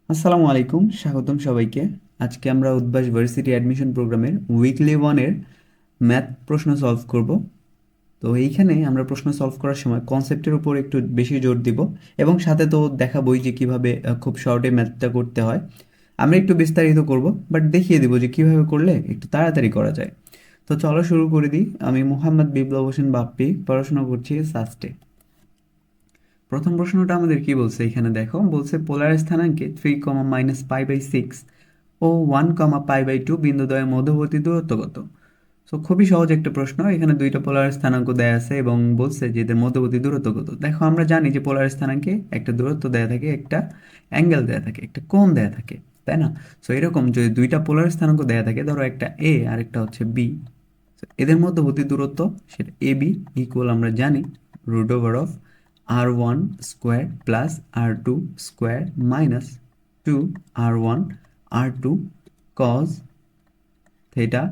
আসসালামু আলাইকুম, স্বাগতম সবাইকে। আজকে আমরা উদ্ভাস ভার্সিটি অ্যাডমিশন প্রোগ্রামের উইকলি ওয়ানের ম্যাথ প্রশ্ন সলভ করব। তো এইখানে আমরা প্রশ্ন সলভ করার সময় কনসেপ্টের উপর একটু বেশি জোর দিব এবং সাথে তো দেখাবই যে কিভাবে খুব শর্টে ম্যাথটা করতে হয়। আমরা একটু বিস্তারিত করব, বাট দেখিয়ে দিব যে কিভাবে করলে একটু তাড়াতাড়ি করা যায়। তো চলো শুরু করে দিই। আমি মোহাম্মদ বিপ্লব হোসেন বাপ্পি, পড়াশোনা করছি সাস্টে। প্রথম প্রশ্নটা আমাদের কি বলছে এখানে দেখো, বলছে পোলার স্থানাঙ্কে 3, -π/6 ও 1, π/2 বিন্দুদ্বয়ের মধ্যবর্তী দূরত্ব কত? সো খুবই সহজ একটা প্রশ্ন। এখানে দুইটা পোলার স্থানাঙ্ক দেয়া আছে এবং বলছে যে এদের মধ্যবর্তী দূরত্ব কত। দেখো আমরা জানি যে পোলার স্থানাঙ্কে একটা দূরত্ব দেয়া থাকে, একটা অ্যাঙ্গেল দেয়া থাকে, একটা কোণ দেয়া থাকে, তাই না? সো এরকম যদি দুইটা পোলার স্থানাঙ্ক দেয়া থাকে, ধরো একটা এ আর একটা হচ্ছে বি, এদের মধ্যবর্তী দূরত্ব সেটা এ বি ইকুয়াল আমরা জানি √of r1 square plus r2 square minus 2r1 r2 cause theta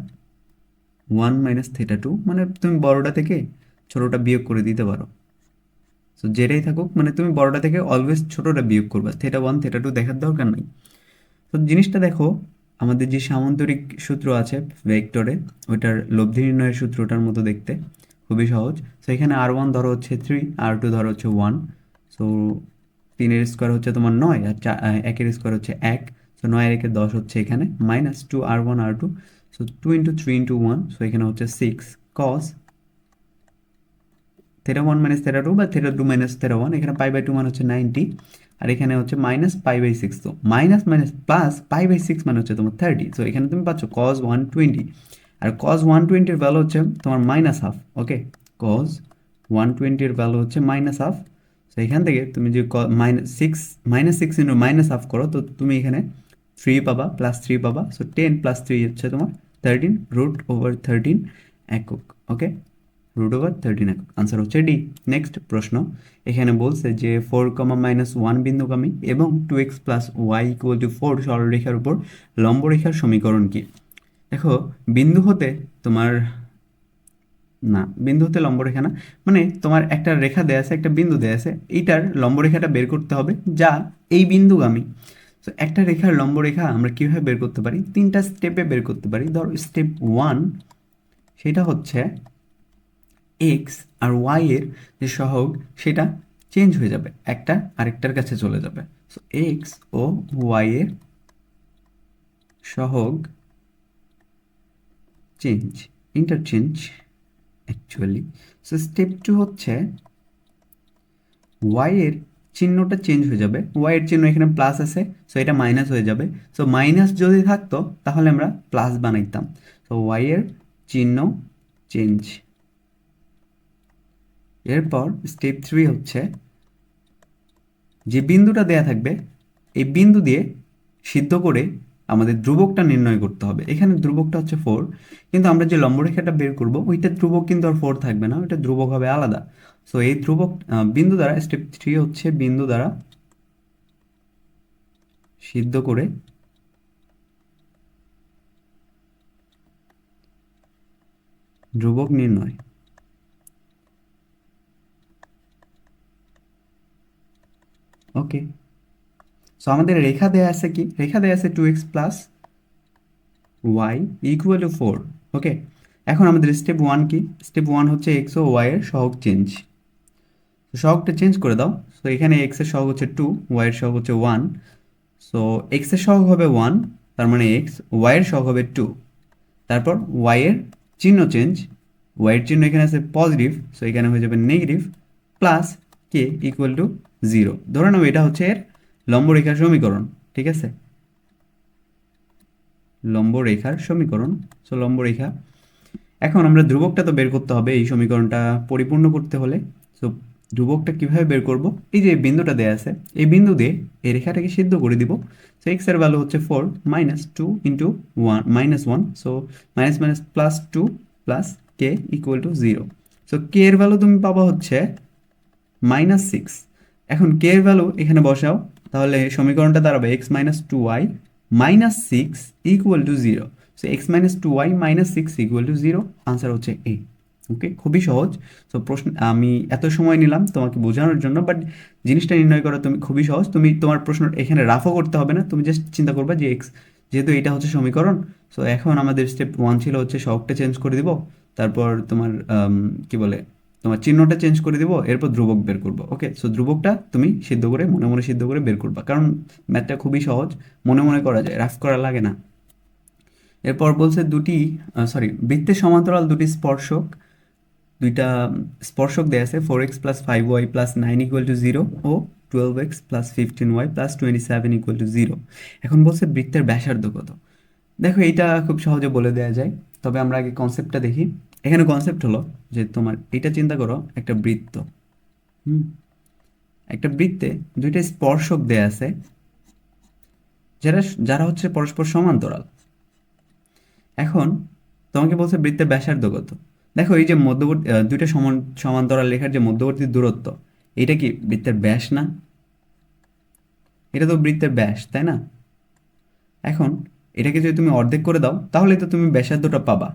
1 - θ2, মানে তুমি বড়টা থেকে ছোটটা বিয়োগ করে দিতে পারো। তো যেটাই থাকুক, মানে তুমি বড়টা থেকে অলওয়েজ ছোটটা বিয়োগ করবা, θ1 θ2 দেখার দরকার নাই। তো জিনিসটা দেখো, আমাদের যে সামান্তরিক সূত্র আছে ভেক্টরে, ওইটার লব্ধি নির্ণয়ের সূত্রটার মতো দেখতে, খুবই সহজ। সো এখানে r1 ধরো হচ্ছে 3, r2 ধরো হচ্ছে 1। সো 3-এর স্কোয়ার হচ্ছে তোমার 9, আর 1-এর স্কোয়ার হচ্ছে 1। সো 9 আর 1-এ 10 হচ্ছে এখানে, minus 2r1 r2। So 2 × 3 × 1, so এখানে হচ্ছে 6 cos θ1 - θ2 বা θ2 - θ1। এখানে π/2 মানে হচ্ছে 90, আর এখানে হচ্ছে -π/6। তো মাইনাস মাইনাস প্লাস π/6 মানে হচ্ছে তোমার 30। তো এখানে তুমি পাচ্ছ cos 120, আর cos 120-এর ভ্যালু হচ্ছে তোমার -হাফ। ওকে, cos 120-এর ভ্যালু হচ্ছে -হাফ। তো এখান থেকে তুমি যে -6 ইন্টু -হাফ করো, তো তুমি এখানে 3 পাবা, +3 পাবা। সো 10 + 3 হচ্ছে তোমার 13, √13 একক। ওকে, √13 একক, আনসার হচ্ছে ডি। নেক্সট প্রশ্ন, এখানে বলছে যে 4, -1 বিন্দুগামী এবং 2x + y = 4 সরলরেখার উপর লম্বরেখার সমীকরণ কি? দেখো, বিন্দু হতে তোমার, না বিন্দু হতে লম্বরেখা না, মানে তোমার একটা রেখা দেয়া আছে, একটা বিন্দু দেয়া আছে, এইটার লম্বরেখাটা বের করতে হবে যা এই বিন্দুগামী। তো একটা রেখার লম্বরেখা আমরা কিভাবে বের করতে পারি? 3টা স্টেপে বের করতে পারি। ধরো স্টেপ 1, সেটা হচ্ছে এক্স আর ওয়াই এর যে সহগ, সেটা চেঞ্জ হয়ে যাবে, একটা আরেকটার কাছে চলে যাবে। সো এক্স ও ওয়াই এর সহগ change, interchange actually. So step 2 হচ্ছে ওয়াই এর চিহ্নটা চেঞ্জ হয়ে যাবে। ওয়াই এর চিহ্ন এখানে প্লাস আছে, সো এটা মাইনাস হয়ে যাবে। সো মাইনাস যদি থাকতো তাহলে আমরা প্লাস বানাইতাম। সো ওয়াই এর চিহ্ন চেঞ্জ। এরপর স্টেপ 3 হচ্ছে যে বিন্দুটা দেয়া থাকবে, এই বিন্দু দিয়ে সিদ্ধ করে আমাদের ধ্রুবকটা নির্ণয় করতে হবে। এখানে ধ্রুবকটা হচ্ছে 4, কিন্তু আমরা যে লম্বরেখাটা বের করব ওইটা ধ্রুবক কিন্তু আর 4 থাকবে না, ওইটা ধ্রুবক হবে আলাদা। সো এই ধ্রুবক বিন্দু দ্বারা, স্টেপ 3 হচ্ছে বিন্দু দ্বারা সিদ্ধ করে ধ্রুবক নির্ণয়। ওকে, সো আমাদের রেখা দেয়া আছে, কি রেখা দেয়া আছে? 2x + y = 4। ওকে, এখন আমাদের স্টেপ 1 কি? স্টেপ 1 হচ্ছে এক্স ও ওয়াই এর সহগ চেঞ্জ। সহগটা চেঞ্জ করে দাও। সো এখানে এক্স এর সহগ হচ্ছে 2, ওয়াই এর সহগ হচ্ছে 1। সো এক্স এর সহগ হবে 1, তার মানে এক্স, ওয়াই এর সহগ হবে 2। তারপর ওয়াই এর চিহ্ন চেঞ্জ, ওয়াই এর চিহ্ন এখানে আছে পজিটিভ, সো এখানে হয়ে যাবে নেগেটিভ, প্লাস কে = 0। ধরে নাও এটা হচ্ছে এর লম্বরেখার সমীকরণ, ঠিক আছে? লম্বরেখার সমীকরণ। সো লম্বরেখা, এখন আমরা ধ্রুবকটা তো বের করতে হবে এই সমীকরণটা পরিপূর্ণ করতে হলে। সো ধ্রুবকটা কিভাবে বের করব? এই যে বিন্দুটা দেয়া আছে, এই বিন্দু দিয়ে এই রেখাটাকে সিদ্ধ করে দিব। সো এক্স এর ভ্যালু হচ্ছে 4, -2 × 1 -1। সো মাইনাস মাইনাস +2 প্লাস কে = 0। সো কে এর ভ্যালু তুমি পাবা হচ্ছে -6। এখন কে এর ভ্যালু এখানে বসাও, তাহলে সমীকরণটা দাঁড়াবে x - 2y -6 = 0। So x - 2y - 6 = 0, answer হচ্ছে এ। ওকে, খুবই সহজ। সো প্রশ্ন আমি এত সময় নিলাম তোমাকে বোঝানোর জন্য, বাট জিনিসটা নির্ণয় করা তুমি খুবই সহজ। তুমি তোমার প্রশ্ন এখানে রাফও করতে হবে না, তুমি জাস্ট চিন্তা করবা যে এক্স, যেহেতু এটা হচ্ছে সমীকরণ। সো এখন আমাদের স্টেপ ওয়ান ছিল হচ্ছে সহগটা চেঞ্জ করে দিব, তারপর তোমার কি বলে, তোমার চিহ্নটা চেঞ্জ করে দিব, এরপর ধ্রুবক বের করবো। ওকে, সো ধ্রুবকটা তুমি সিদ্ধ করে মনে মনে সিদ্ধ করে বের করবা, কারণ ম্যাথটা খুবই সহজ, মনে মনে করা যায়, রাফ করা লাগে না। এরপর বলছে বৃত্তের সমান্তরাল দুটি স্পর্শক, দুইটা স্পর্শক দেয়া আছে 4x plus 5y plus 9 equal to 0 ও 12x plus 15y plus 27 equal to 0। এখন বলছে বৃত্তের ব্যাসার্ধ কত। দেখো এইটা খুব সহজে বলে দেওয়া যায়, তবে আমরা আগে কনসেপ্টটা দেখি। এখানে কনসেপ্ট হলো যে তোমার এটা চিন্তা করো একটা বৃত্ত, হুম, একটা বৃত্তে দুইটা স্পর্শক দেয়া আছে যারা যারা হচ্ছে পরস্পর সমান্তরাল। এখন তোমাকে বলছে বৃত্তের ব্যাসার্ধ কত। দেখো এই যে মধ্যবর্তী দুইটা সমান্তরাল রেখার যে মধ্যবর্তী দূরত্ব, এটা কি বৃত্তের ব্যাস না? এটা তো বৃত্তের ব্যাস, তাই না? এখন এটাকে যদি তুমি অর্ধেক করে দাও তাহলে তো তুমি ব্যাসার্ধটা পাবা,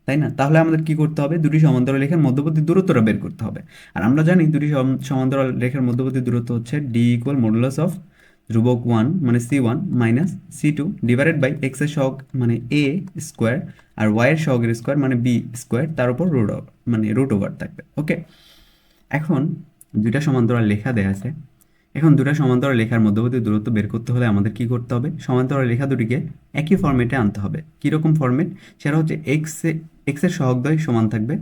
তাই না? তাহলে আমাদের কি করতে হবে, দুটি সমান্তরাল রেখার মধ্যবর্তী দূরত্বটা বের করতে হবে। আর আমরা জানি দুটি সমান্তরাল রেখার মধ্যবর্তী দূরত্ব হচ্ছে ডি ইকুয়াল মডুলাস অফ ধ্রুবক 1 মানে c1 minus c2 divided by x এর সহগ মানে a স্কোয়ার আর y এর সহগের স্কোয়ার মানে b স্কোয়ার, তার উপর রুট ওভার থাকবে। ওকে, এখন দুইটা সমান্তরাল রেখা দেয়া আছে। এখন দুটো সমান্তরাল রেখার মধ্যবর্তী দূরত্ব বের করতে হলে আমাদের কি করতে হবে, সমান্তরাল রেখা দুটিকে একই ফরম্যাটে আনতে হবে। কীরকম ফরম্যাট? সেটা হচ্ছে এক্সের সহগদ্বয় সমান থাকবে,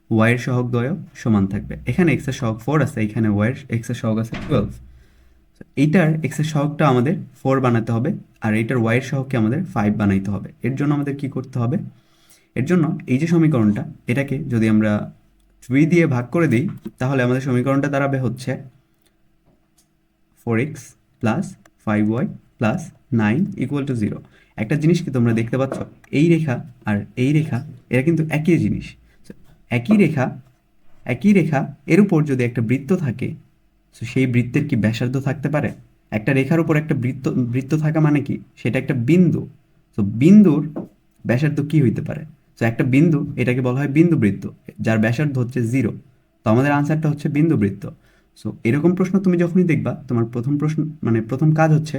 ওয়াইয়ের সহগদ্বয়ও সমান থাকবে। এখানে এক্সের সহগ 4 আছে, এখানে ওয়াইয়ের এক্সের সহগ আছে 12। এইটার এক্সের সহগটা আমাদের 4 বানাতে হবে, আর এইটার ওয়াইয়ের সহগকে আমাদের 5 বানাইতে হবে। এর জন্য আমাদের কি করতে হবে, এর জন্য এই যে সমীকরণটা, এটাকে যদি আমরা 3 দিয়ে ভাগ করে দিই তাহলে আমাদের সমীকরণটা দাঁড়াবে হচ্ছে 4x plus 5y plus 9 equal to 0। একটা জিনিস কি তোমরা দেখতে পাচ্ছ, এই রেখা আর এই রেখা এরা কিন্তু একই জিনিস। So, একই রেখা এর উপর যদি একটা বৃত্ত থাকে, তো সেই বৃত্তের কি ব্যাসার্ধ থাকতে পারে? একটা রেখার উপর একটা বৃত্ত থাকা মানে কি, সেটা একটা বিন্দু। তো বিন্দুর ব্যাসার্ধ কি হইতে পারে? তো একটা বিন্দু, এটাকে বলা হয় বিন্দু বৃত্ত, যার ব্যাসার্ধ হচ্ছে 0। তো আমাদের আনসারটা হচ্ছে বিন্দু বৃত্ত। সো এরকম প্রশ্ন তুমি যখনই দেখবা, তোমার প্রথম প্রশ্ন মানে প্রথম কাজ হচ্ছে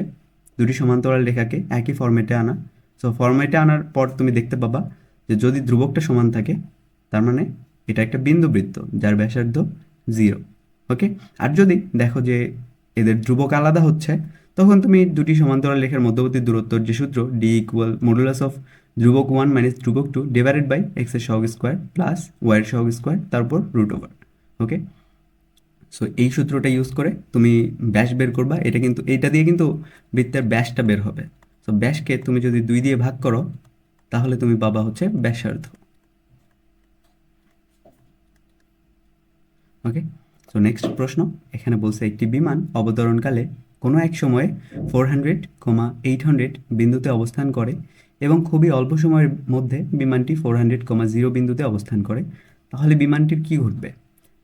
দুটি সমান্তরাল রেখাকে একই ফরম্যাটে আনা। সো ফরম্যাটে আনার পর তুমি দেখতে পাবা যে যদি ধ্রুবকটা সমান থাকে, তার মানে এটা একটা বিন্দু বৃত্ত যার ব্যাসার্ধ 0। ওকে, আর যদি দেখো যে এদের ধ্রুবক আলাদা হচ্ছে, তখন তুমি দুটি সমান্তরাল রেখার মধ্যবর্তী দূরত্বর যে সূত্র ডি ইকুয়াল মডুলাস অফ ধ্রুবক 1 মাইনাস ধ্রুবক 2 ডিভাইডেড বাই এক্স এর সহগ স্কোয়ার প্লাস ওয়াই এর সহগ স্কোয়ার, তারপর রুট ওভার। ওকে, সো এই সূত্রটা ইউজ করে তুমি ব্যাস বের করবা। এটা কিন্তু এইটা দিয়ে কিন্তু বৃত্তের ব্যাসটা বের হবে। সো ব্যাসকে তুমি যদি 2 দিয়ে ভাগ করো তাহলে তুমি পাবা হচ্ছে ব্যাসার্ধ। ওকে, সো নেক্সট প্রশ্ন। এখানে বলছে একটি বিমান অবতরণকালে কোনো এক সময়ে 400, 800 বিন্দুতে অবস্থান করে এবং খুবই অল্প সময়ের মধ্যে বিমানটি 400, 0 বিন্দুতে অবস্থান করে, তাহলে বিমানটির কি ঘটবে?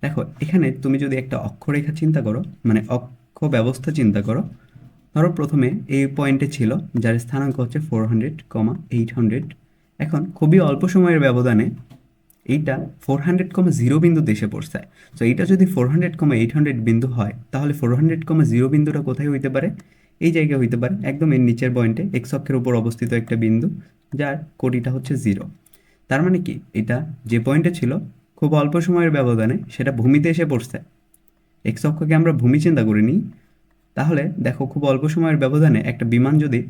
দেখো এখানে তুমি যদি একটা অক্ষরেখা চিন্তা করো, মানে অক্ষ ব্যবস্থা চিন্তা করো, ধরো প্রথমে এই পয়েন্টে ছিল যার স্থানাঙ্ক হচ্ছে 400, 800। এখন খুবই অল্প সময়ের ব্যবধানে এইটা 400, 0 বিন্দুতে এসে পড়ছে। তো এইটা যদি 400, 800 বিন্দু হয়, তাহলে 400, 0 বিন্দুটা কোথায় হইতে পারে? এই জায়গায় হইতে পারে, একদম এর নিচের পয়েন্টে এক্স অক্ষের উপর অবস্থিত একটা বিন্দু যার কোটিটা হচ্ছে 0। তার মানে কি, এটা যে পয়েন্টে ছিল খুব অল্প সময়ের ব্যবধানে সেটা ভূমিতে এসে পড়ছে। এক্স অক্ষকে আমরা ভূমি চিন্তা করে নিই, তাহলে দেখো খুব অল্প সময়ের ব্যবধানে একটা বিমান যদি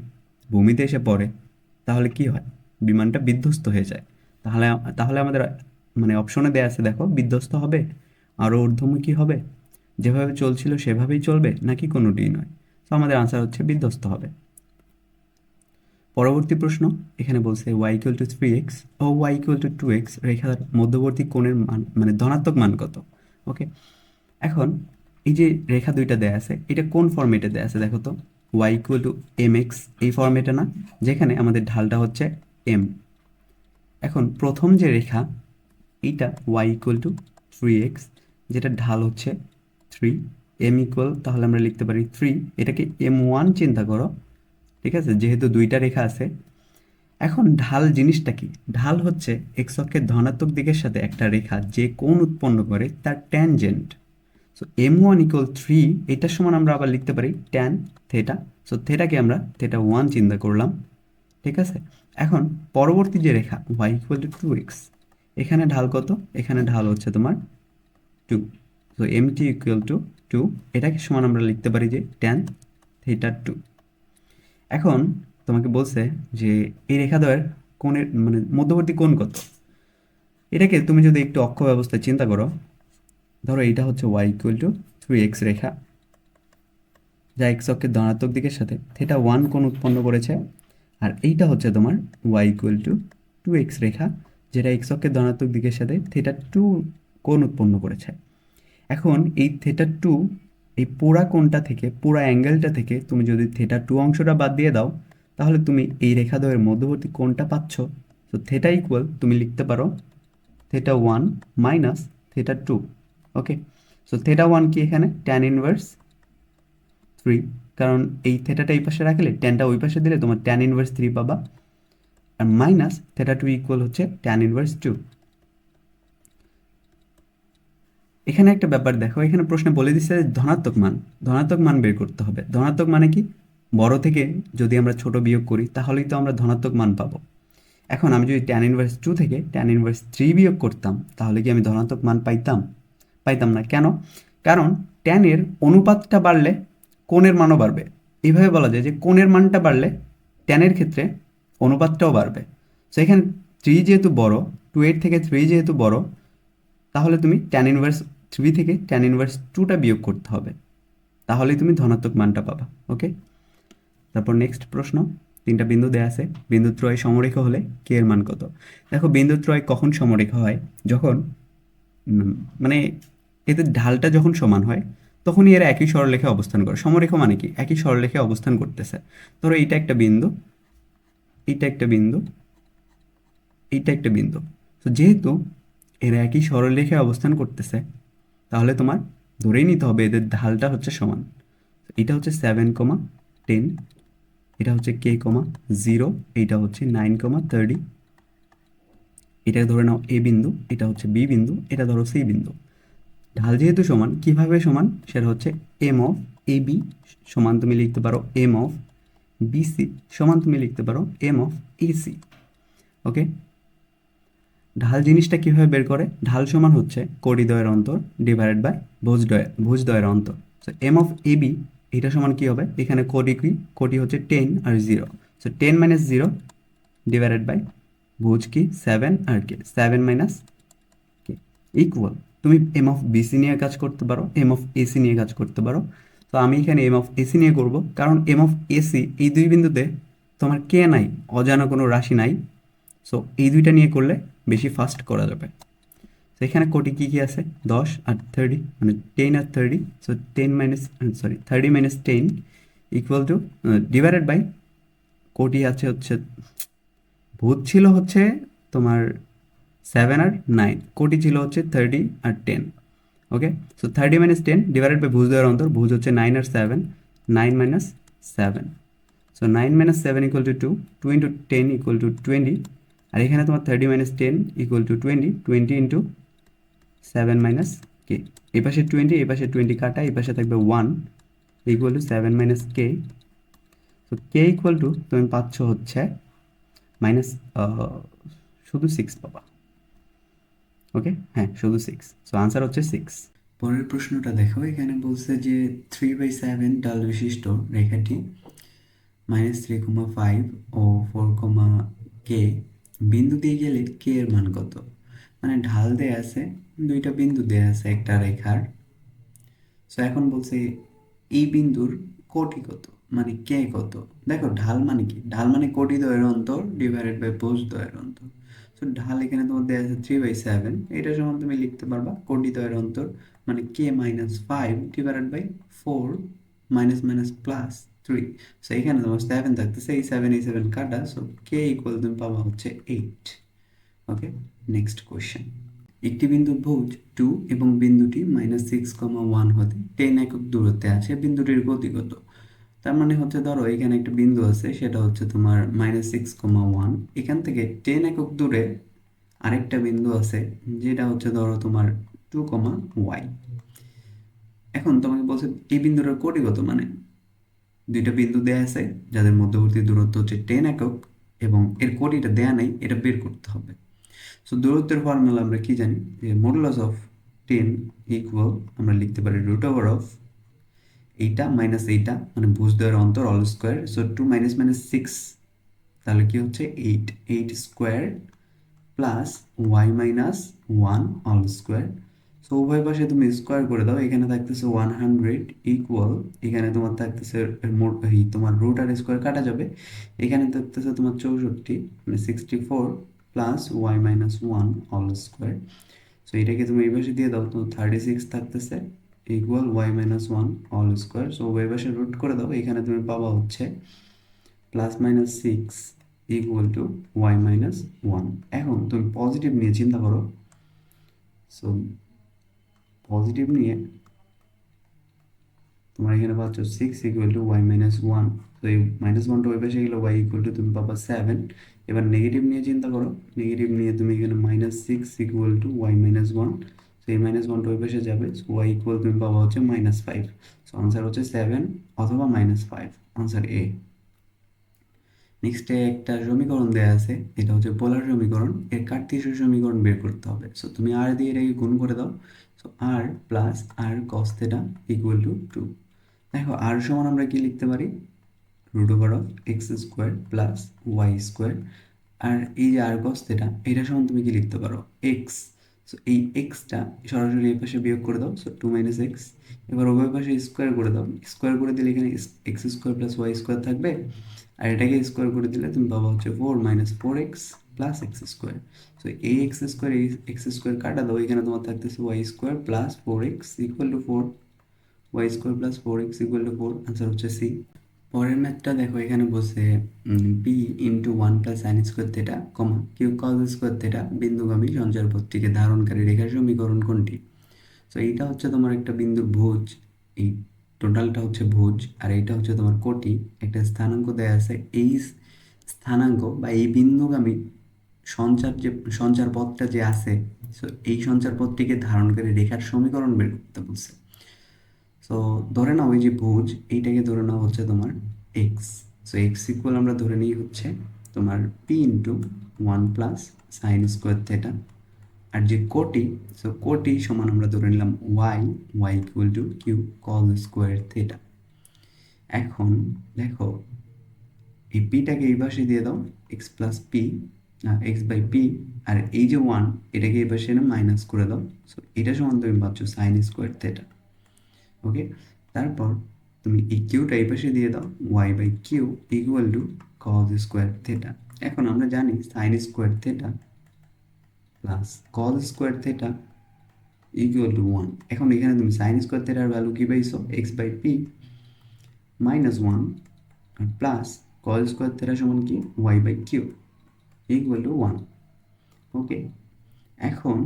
ভূমিতে এসে পড়ে তাহলে কি হয়? বিমানটা বিধ্বস্ত হয়ে যায়। তাহলে তাহলে আমাদের মানে অপশনে দেয়া আছে, দেখো বিধ্বস্ত হবে, আরও ঊর্ধ্বমুখী হবে, যেভাবে চলছিল সেভাবেই চলবে, নাকি কোনোটিই নয়। তো আমাদের আনসার হচ্ছে বিধ্বস্ত হবে। পরবর্তী প্রশ্ন। এখানে বলছে y ইকুয়াল টু 3x ও y ইকুয়াল টু 2x রেখার মধ্যবর্তী কোণের মান মানে ধনাত্মক মান কত? ওকে, এখন এই যে রেখা দুইটা দেয়া আছে, এটা কোন ফরম্যাটে দেয়া আছে দেখো তো, y ইকুয়াল টু mx এই ফরম্যাটে না, যেখানে আমাদের ঢালটা হচ্ছে m। এখন প্রথম যে রেখা এইটা y ইকুয়াল টু 3x, যেটা ঢাল হচ্ছে 3, m ইকুয়াল তাহলে আমরা লিখতে পারি 3, এটাকে m1 চিন্তা করো, ঠিক আছে, যেহেতু দুইটা রেখা আছে। এখন ঢাল জিনিসটা কি? ঢাল হচ্ছে এক্স অক্ষের ধনাত্মক দিকের সাথে একটা রেখা যে কোণ উৎপন্ন করে তার ট্যানজেন্ট। সো m1 = 3, এটার সমান আমরা আবার লিখতে পারি ট্যান থেটা। সো থেটাকে আমরা থেটা 1 চিন্তা করলাম, ঠিক আছে। এখন পরবর্তী যে রেখা y = 2x, এখানে ঢাল কত? এখানে ঢাল হচ্ছে তোমার 2। সো mt = 2, এটাকে সমান আমরা লিখতে পারি যে ট্যান থেটা 2। এখন তোমাকে বলছে যে এই রেখাদ্বয়ের কোণের মানে মধ্যবর্তী কোণ কত। এটাকে তুমি যদি একটু অক্ষ ব্যবস্থায় চিন্তা করো, ধরো এইটা হচ্ছে y = 3x রেখা, যা এক্স অক্ষের ধনাত্মক দিকের সাথে থেটা 1 কোণ উৎপন্ন করেছে। আর এইটা হচ্ছে তোমার y = 2x রেখা, যেটা এক্স অক্ষের ধনাত্মক দিকের সাথে থেটা 2 কোণ উৎপন্ন করেছে। এখন এই থেটা 2, এই পুরা কোণটা থেকে, পুরা অ্যাঙ্গেলটা থেকে তুমি যদি থেটা 2 অংশটা বাদ দিয়ে দাও, তাহলে তুমি এই রেখাদ্বয়ের মধ্যবর্তী কোণটা পাচ্ছ। তো থেটা ইকুয়াল তুমি লিখতে পারো থেটা 1 মাইনাস থেটা 2। ওকে, সো থেটা 1 কি এখানে ট্যান ইনভার্স 3, কারণ এই থেটাটা এই পাশে রাখলে ট্যানটা ওই পাশে দিলে তোমার ট্যান ইনভার্স 3 পাবা। আর মাইনাস থেটা 2 ইকুয়াল হচ্ছে ট্যান ইনভার্স 2। এখানে একটা ব্যাপার দেখো, এখানে প্রশ্নে বলে দিচ্ছে ধনাত্মক মান, ধনাত্মক মান বের করতে হবে। ধনাত্মক মানে কি? বড় থেকে যদি আমরা ছোট বিয়োগ করি তাহলেই তো আমরা ধনাত্মক মান পাবো। এখন আমি যদি ট্যান ইনভার্স 2 থেকে ট্যান ইনভার্স 3 বিয়োগ করতাম, তাহলে কি আমি ধনাত্মক মান পাইতাম? পাইতাম না। কেন? কারণ ট্যানের অনুপাতটা বাড়লে কোণের মানও বাড়বে। এইভাবে বলা যায় যে কোণের মানটা বাড়লে ট্যানের ক্ষেত্রে অনুপাতটাও বাড়বে। সো এখানে 3 যেহেতু বড়, 2 থেকে 3 যেহেতু বড়, তাহলে তুমি ট্যান ইনভার্স 3 থেকে ট্যান ইনভার্স 2টা বিয়োগ করতে হবে, তাহলেই তুমি ধনাত্মক মানটা পাবা। ওকে, তারপর নেক্সট প্রশ্ন। 3টা বিন্দু দেয়া আছে, বিন্দুত্রয় সমরেখা হলে কে এর মান কত? দেখো বিন্দুত্রয় কখন সমরেখা হয়? যখন মানে এদের ঢালটা যখন সমান হয় তখনই এরা একই সরলরেখায় অবস্থান করে। সমরেখা মানে কি? একই সরলরেখায় অবস্থান করতেছে। ধরো এইটা একটা বিন্দু, এইটা একটা বিন্দু, এইটা একটা বিন্দু। তো যেহেতু এরা একই সরলরেখায় অবস্থান করতেছে, তাহলে তোমার ধরেই নিতে হবে এদের ঢালটা হচ্ছে সমান। এটা হচ্ছে 7,10, এটা হচ্ছে k,0, এইটা হচ্ছে 9,30। এটা ধরে নাও এ বিন্দু, এটা হচ্ছে বি বিন্দু, এটা ধরো সি বিন্দু। ঢাল যেহেতু সমান, কিভাবে সমান সেটা হচ্ছে এম অফ এ বি সমান তুমি লিখতে পারো এম অফ বিসি সমান তুমি লিখতে পারো এম অফ এসি। ওকে, ঢাল জিনিসটা কিভাবে বের করে? ঢাল সমান হচ্ছে কোটিদ্বয়ের অন্তর ডিভাইডেড বাই ভুজদ্বয়ের অন্তর। So M of A B এটা সমান কি হবে? এখানে কোটি কি? কোটি হচ্ছে 10 আর 0। সো 10 - 0 ডিভাইডেড বাই ভুজ কি 7 আর কে 7 - কে ইকুয়াল। তুমি এম অফ বিসি নিয়ে কাজ করতে পারো, এম অফ এসি নিয়ে কাজ করতে পারো। তো আমি এখানে এম অফ এসি নিয়ে করব, কারণ এম অফ এসি এই দুই বিন্দুতে তোমার কে নাই, অজানা কোনো রাশি নাই। সো এই দুইটা নিয়ে করলে বেশি ফাস্ট করা যাবে। তো এখানে কোটি কী কী আছে? 10 আর 30, মানে 10 আর 30। So 10 minus 30 - 10 equal to divided by কোটি আছে হচ্ছে ভূত ছিল হচ্ছে তোমার 7 আর 9, কোটি ছিল হচ্ছে 30 আর 10। ওকে, সো 30 - 10 ডিভাইডেড বাই ভুজ দেওয়ার অন্তর, ভুজ হচ্ছে 9 আর 7, 9 - 7। সো 9 - 7 = 2, 2 × 10 = 20। আর এখানে তোমার 30 - 10 = 20, 20 × 7 - কে। এই পাশে 20, এই পাশে 20 কাটা, এই পাশে থাকবে 1 = 7 - কে। তো কে ইকুয়াল টু তুমি পাচ্ছ হচ্ছে মাইনাস, শুধু 6 পাবা। ওকে, হ্যাঁ শুধু 6। সো আনসার হচ্ছে 6। পরের প্রশ্নটা দেখো, এখানে বলছে যে 3/7 ঢাল বিশিষ্ট রেখাটি -3,5 ও 4, কে বিন্দু দিয়ে গেলে কে এর মান কত? মানে ঢাল দেয়া আছে, দুইটা বিন্দু দেয়া আছে একটা রেখার। সো এখন বলছে এই বিন্দুর কোটি কত, মানে কে কত। দেখো ঢাল মানে কি? ঢাল মানে কোটি দ্বয়ের অন্তর ডিভাইডেড বাই ভুজ দ্বয়ের অন্তর। সো ঢাল এখানে তোমার দেওয়া আছে 3/7, এটা সমান তুমি লিখতে পারবা কোটি দ্বয়ের অন্তর মানে k-5 divided by 4 minus minus plus 3। So এখানে তোমার 7 থাকতেছে, এই 7 এই 7 কাটা, সো কে ইকুয়াল তুমি পাবা হচ্ছে 8। ওকে, নেক্সট কোয়েশ্চেন। একটি বিন্দুর ভুজ 2 এবং বিন্দুটি -6,1 হতে 10 একক দূরত্বে আছে, বিন্দুটির গতি কত? তার মানে হচ্ছে ধরো এখানে একটা বিন্দু আছে, সেটা হচ্ছে তোমার -6,1। এখান থেকে 10 একক দূরে আরেকটা বিন্দু আছে, যেটা হচ্ছে ধরো তোমার 2,y। এখন তোমাকে বলছে এই বিন্দুটার কোটি কত, মানে দুইটা বিন্দু দেয়া আছে যাদের মধ্যবর্তী দূরত্ব হচ্ছে 10 একক, এবং এর কোটিটা দেয়া নাই, এটা বের করতে হবে। সো দূরত্বের ফর্মুলা আমরা কি জানি, যে মডুলাস অফ 10 ইকুয়াল আমরা লিখতে পারি √ওভার অফ এইটা মাইনাস এইটা, মানে ভুজদ্বয়ের অন্তর all square. So 2 minus minus 6, তাহলে কি হচ্ছে 8, 8 square plus y minus 1 all square. So উভয় পাশে তুমি স্কোয়ার করে দাও, এখানে থাকতেছে 100 ইকুয়াল, এখানে তোমার থাকতেছে তোমার রুট আর স্কোয়ার কাটা যাবে, এখানে থাকতেছে তোমার 64, মানে 64 plus y minus 1 all square. So এটাকে তুমি এই পাশে দিয়ে দাও, তো 36 থাকতেছে equal y minus 1 all square. So উভয় পাশে রুট করে দাও, এখানে তুমি পাবা হচ্ছে +-6 ইকুয়াল টু ওয়াই মাইনাস 1। এখন তুমি পজিটিভ নিয়ে চিন্তা করো। সো পজিটিভ নিয়ে তোমার এখানে পাচ্ছ 6 ইকুয়াল টু ওয়াই মাইনাস 1। তো এই -1টা ওই পাশে গেলে ওয়াই ইকুয়াল টু তুমি পাবা 7। এবার নেগেটিভ নিয়ে চিন্তা করো, নেগেটিভ নিয়ে তুমি এখানে -6 ইকুয়াল টু ওয়াই মাইনাস 1। তো এই -1টা ওই পাশে যাবে, সো ওয়াই ইকুয়াল তুমি পাবা হচ্ছে -5। সো আনসার হচ্ছে 7 অথবা -5, আনসার এ। নেক্সটে একটা সমীকরণ দেওয়া আছে, এটা হচ্ছে পোলার সমীকরণ, এর কার্টেসীয় সমীকরণ বের করতে হবে। সো তুমি আর দিয়ে এটাকে গুণ করে দাও। So r plus r cos theta equal to 2। দেখো আর সমান আমরা কি লিখতে পারি, √ওভার of x square plus y square. আর এই যে আর কস থিটা, এটা সমান তুমি কি লিখতে পারো, এক্স। সো এই এক্সটা সরাসরি এই পাশে বিয়োগ করে দাও, সো 2 মাইনাস এক্স। এবার উভয় পাশে স্কোয়ার করে দাও, স্কোয়ার করে দিলে এখানে x square plus y square থাকবে, আর এটাকে স্কোয়ার করে দিলে তুমি পাবা হচ্ছে 4 minus 4x plus x square. So এই এক্স স্কোয়ার এই এক্স স্কোয়ার কাটা দাও, এখানে তোমার থাকতেছে y square plus 4x equal to 4, y square plus 4x equal to 4, answer হচ্ছে সি। পরের ম্যাথটা দেখো, এখানে বসে p into 1 plus sine square theta comma q cos square theta বিন্দুগামী সঞ্চার পথটিকে ধারণকারী রেখার সমীকরণ কোনটি। তো এইটা হচ্ছে তোমার একটা বিন্দুর ভুজ, এই টোটালটা হচ্ছে ভুজ, আর এইটা হচ্ছে তোমার কোটি। একটা স্থানাঙ্ক দেয়া আছে, এই স্থানাঙ্ক বা এই বিন্দুগামী সঞ্চার পথটা যে আছে, সো এই সঞ্চার পথটিকে ধারণকারী রেখার সমীকরণ বের করতে বলছে। সো ধরে নাও এই যে ভুজ, এইটাকে ধরে নাও হচ্ছে তোমার এক্স। সো এক্স ইকুয়াল আমরা ধরে নিই হচ্ছে তোমার p into 1 plus sine square theta. আর যে কোটি, সো কোটি সমান আমরা ধরে নিলাম y, y equal to q cos square theta. এখন দেখো এই পিটাকে এই পাশে দিয়ে দাও, এক্স প্লাস পি, না এক্স বাই পি, আর এই যে 1 এটাকে এই পাশে এনে মাইনাস করে দাও। সো এটা সমান তুমি পাচ্ছ সাইন স্কোয়ার থিটা। ওকে, তারপর তুমি এই কিউটা এই পাশে দিয়ে দাও, y by q equal to cos square theta. এখন আমরা জানি sine square theta plus cos square theta equal to 1। এখন এখানে তুমি সাইন স্কোয়ার থিটার ভ্যালু কি পাইছো, এক্স বাই পি -1 আর প্লাস কজ স্কোয়ার থিটা সমান কি, y by q equal to 1। Okay, এখন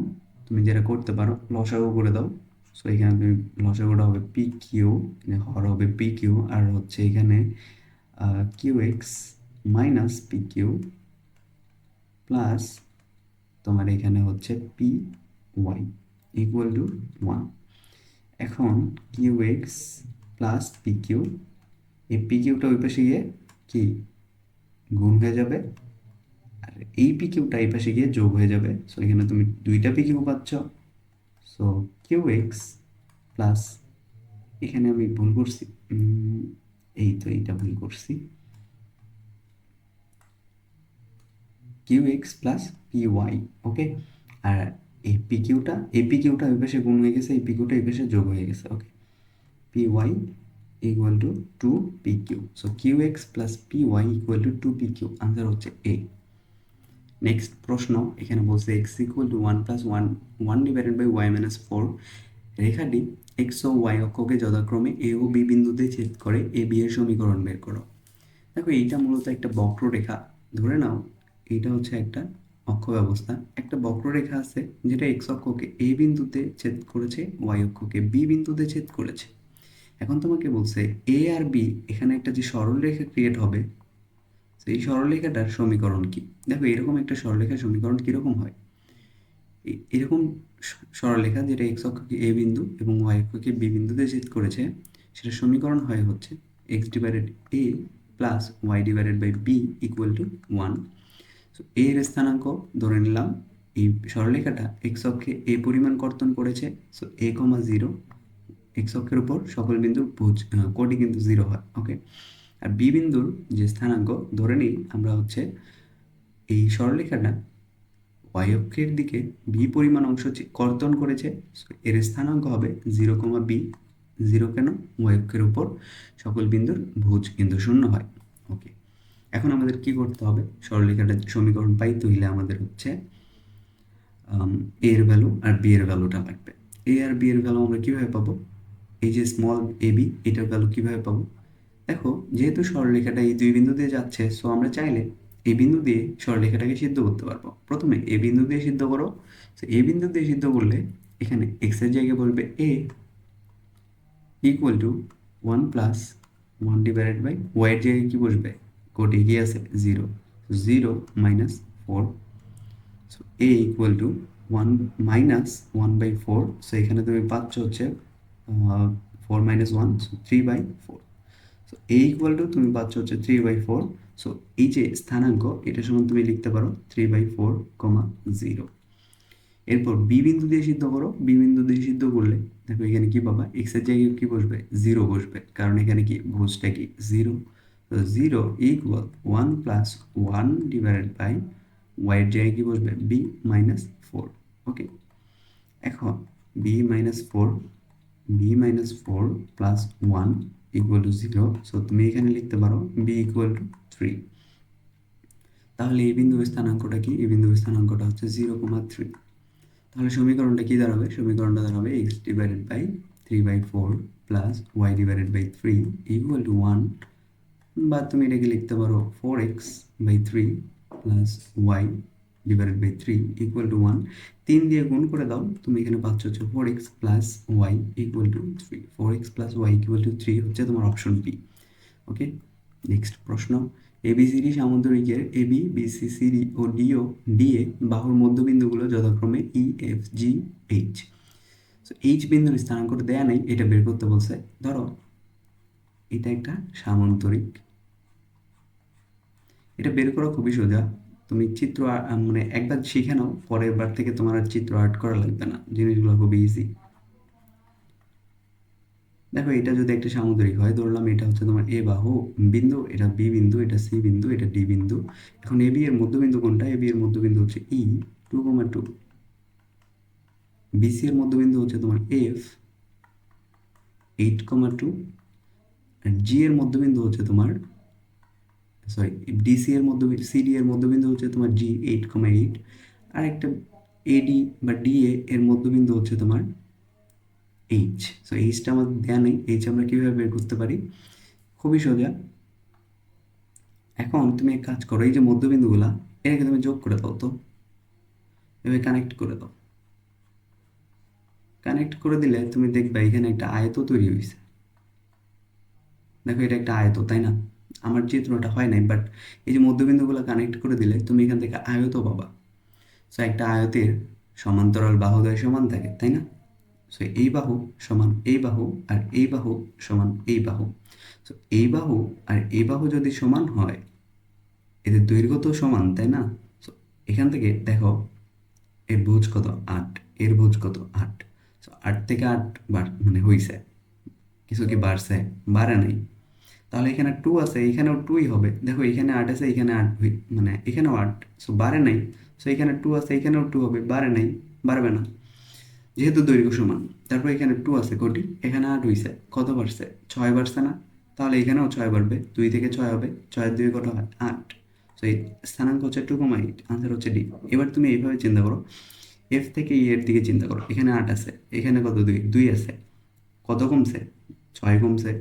তুমি যেটা করতে পারো, লসাগু করে দাও। সো এখানে তুমি লসাগুটা হবে পি কিউ, হর হবে পি কিউ, আর হচ্ছে এখানে q x minus p q plus তোমার এখানে হচ্ছে পি ওয়াই ইকুয়াল টু 1। এখন q x plus p q, এই পি কিউটা ওই পাশে গিয়ে কি গুণ হয়ে যাবে, আর এই পি কিউটা এই পাশে গিয়ে যোগ হয়ে যাবে। সো এখানে তুমি দুইটা পি কিউ পাচ্ছ। সো কিউ এক্স প্লাস, এখানে আমি ভুল করছি, এই তো এইটা ভুল করছি, q x plus p y. Okay, আর এই পি কিউটা ওই পাশে গুণ হয়ে গেছে, এই পি কিউটা এই পাশে যোগ হয়ে গেছে। Okay, p y equal to 2 p q. So q x plus p y equal to 2 p q, answer হচ্ছে এ। নেক্সট প্রশ্ন, এখানে বলছে x equal to 1 plus 1 divided by y minus 4, রেখাটি এক্স ও ওয়াই অক্ষকে যথাক্রমে এ ও বি বিন্দুতে ছেদ করে এ বি এর সমীকরণ বের করো। দেখো এইটা মূলত একটা বক্ররেখা, ধরে নাও এইটা হচ্ছে একটা অক্ষ ব্যবস্থা, একটা বক্ররেখা আছে যেটা এক্স অক্ষকে এ বিন্দুতে ছেদ করেছে, ওয়াই অক্ষকে বি বিন্দুতে ছেদ করেছে। এখন তোমাকে বলছে এ আর বি এখানে একটা যে সরলরেখা ক্রিয়েট হবে, সেই সরলরেখাটার সমীকরণ কি। দেখো এরকম একটা সরলরেখার সমীকরণ কীরকম হয়, এরকম সরলরেখা যেটা এক্স অক্ষকে এ বিন্দু এবং ওয়াই অক্ষকে বি বিন্দুতে ছেদ করেছে, সেটা সমীকরণ হয় হচ্ছে x divided a plus y divided by b equal to 1। So এর স্থানাঙ্ক ধরে নিলাম, এই সরলরেখাটা এক্স অক্ষে এ পরিমাণ কর্তন করেছে, সো এ কমা 0, এক্স অক্ষের উপর সকল বিন্দুর কোডই কিন্তু 0 হয়। ওকে, আর বি বিন্দুর যে স্থানাঙ্ক ধরে নিই আমরা হচ্ছে এই সরলরেখাটা ওয়াই অক্ষের দিকে বি পরিমাণ অংশ কর্তন করেছে, এর স্থানাঙ্ক হবে 0, বি। 0 কেন, ওয়াই অক্ষের উপর সকল বিন্দুর ভুজ কিন্তু 0 হয়। ওকে, এখন আমাদের কি করতে হবে, সরলরেখাটার সমীকরণ পাইতে হইলে আমাদের হচ্ছে এ এর ভ্যালু আর বি এর ভ্যালুটা লাগবে। এ আর বি এর ভ্যালু আমরা কীভাবে পাবো, এই যে স্মল এ বি এটার ভ্যালু কীভাবে পাবো, দেখো যেহেতু সরলরেখাটা এই দুই বিন্দু দিয়ে যাচ্ছে, সো আমরা চাইলে এই বিন্দু দিয়ে সরলরেখাটাকে সিদ্ধ করতে পারবো। প্রথমে এ বিন্দু দিয়ে সিদ্ধ করো, তো এ বিন্দু দিয়ে সিদ্ধ করলে এখানে এক্স এর জায়গায় বলবে a equal to 1 plus 1 divided by y এর জায়গায় কী বসবে, কোড এগিয়ে আছে 0, 0 minus 4, so a equal to 1 minus 1/4। So এখানে তুমি পাচ্ছ হচ্ছে 4 minus 1, so 3/4। So a equal to তুমি পাচ্ছ হচ্ছে 3/4। সো এই যে স্থানাঙ্ক এটা সমান তুমি লিখতে পারো 3/4, 0। এরপর বি বিন্দু দিয়ে সিদ্ধ করো, বি বিন্দু দিয়ে সিদ্ধ করলে দেখো এখানে কি পাবা, এক্স এর জায়গায় কি বসবে, 0 বসবে, কারণ এখানে কি ভুজটা কি 0। তো 0 equal 1 plus 1 divided by y এর জায়গায় কি বসবে, বি মাইনাস 4। ওকে, এখন b minus 4, b minus 4 plus 1 equal to 0। So তুমি এখানে লিখতে পারো বি ইকুয়াল টু 3। তাহলে এই বিন্দুর স্থানাঙ্কটা কি, এই বিন্দুর স্থানাঙ্কটা হচ্ছে 0,3। তাহলে সমীকরণটা কি দাঁড়াবে, সমীকরণটা দাঁড়াবে x divided by 3/4 plus y divided by 3 equal to 1, বা তুমি এটাকে লিখতে পারো 4x/3 plus y divided by 3 equal to 1। 3 দিয়ে গুণ করে দাও, তুমি এখানে পাচ্ছ হচ্ছে 4x plus y equal to 3। 4x plus y equal to 3 হচ্ছে তোমার অপশন বি। ওকে, নেক্সট প্রশ্ন, এবিসিডি সামুদ্রিকের এবি বিসি সিডি ও ডিও ডিএ বাহুর মধ্যবিন্দুগুলো যথাক্রমে E F G H. So H বিন্দুর স্থানাঙ্কটা দেয়া নেই, এটা বের করতে বলছে। ধরো এটা একটা সামান্তরিক, এটা বের করা খুবই সোজা। তুমি চিত্র মানে একবার শিখে নাও, পরের বার থেকে তোমার আর চিত্র আর্ট করা লাগবে না, জিনিসগুলো খুবই ইজি। দেখো এটা যদি একটা সামুদ্রিক হয়, ধরলাম এটা হচ্ছে তোমার এ বাহু বিন্দু, এটা বি বিন্দু, এটা সি বিন্দু, এটা ডি বিন্দু। এখন এ বি এর মধ্যবিন্দু কোনটা, এ বি এর মধ্যবিন্দু হচ্ছে ই 2,2, বিসি এর মধ্যবিন্দু হচ্ছে তোমার এফ 8,2, আর জি এর মধ্যবিন্দু হচ্ছে তোমার, সরি ডিসি এর মধ্যবিন্দু, সিডি এর মধ্যবিন্দু হচ্ছে তোমার জি 8,8, আর একটা এডি বা ডিএ এর মধ্যবিন্দু হচ্ছে তোমার এইচ। সো এইচটা আমাদের দেয়া নেই, এইচ আমরা কীভাবে বের করতে পারি, খুবই সোজা। এখন তুমি এক কাজ করো, এই যে মধ্যবিন্দুগুলা এটাকে তুমি যোগ করে দাও, তো এভাবে কানেক্ট করে দাও। কানেক্ট করে দিলে তুমি দেখবে এখানে একটা আয়ত তৈরি হয়েছে। দেখো এটা একটা আয়ত, তাই না, আমার চিত্রটা হয় নাই, বাট এই যে মধ্যবিন্দুগুলো কানেক্ট করে দিলে তুমি এখান থেকে আয়ত পাবা। সো একটা আয়তের সমান্তরাল বাহুদ্বয় সমান থাকে, তাই না। সো এই বাহু সমান এই বাহু, আর এই বাহু সমান এই বাহু। সো এই বাহু আর এই বাহু যদি সমান হয়, এদের দৈর্ঘ্য তো সমান, তাই না। সো এখান থেকে দেখো এর ভুজ কত 8, এর ভুজ কত 8। সো 8 থেকে 8 মানে হইছে, কিছু কি বাড়ছে, বাড়ে নাই। তাহলে এখানে 2 আছে, এখানেও 2ই হবে। দেখো এখানে 8 আছে, এখানে 8, মানে এখানেও 8, সো বাড়ে নাই। সো এখানে 2 আছে, এখানেও 2 হবে, বাড়ে নাই, বাড়বে না, যেহেতু দৈর্ঘ্য সমান। তারপর এখানে 2 আছে কোটি, এখানে 8 হইছে, কত বাড়ছে, 6 বাড়ছে না। তাহলে এখানেও 6 বাড়বে, 2 থেকে 6 হবে, 6 2 কত হয় 8। সো এই স্থানাঙ্ক হচ্ছে 2,8, আনসার হচ্ছে ডি। এবার তুমি এইভাবে চিন্তা করো, এফ থেকে ই এর দিকে চিন্তা করো, এখানে 8 আছে, এখানে কত 2, 2 আছে, কত কমছে, 6 কমছে।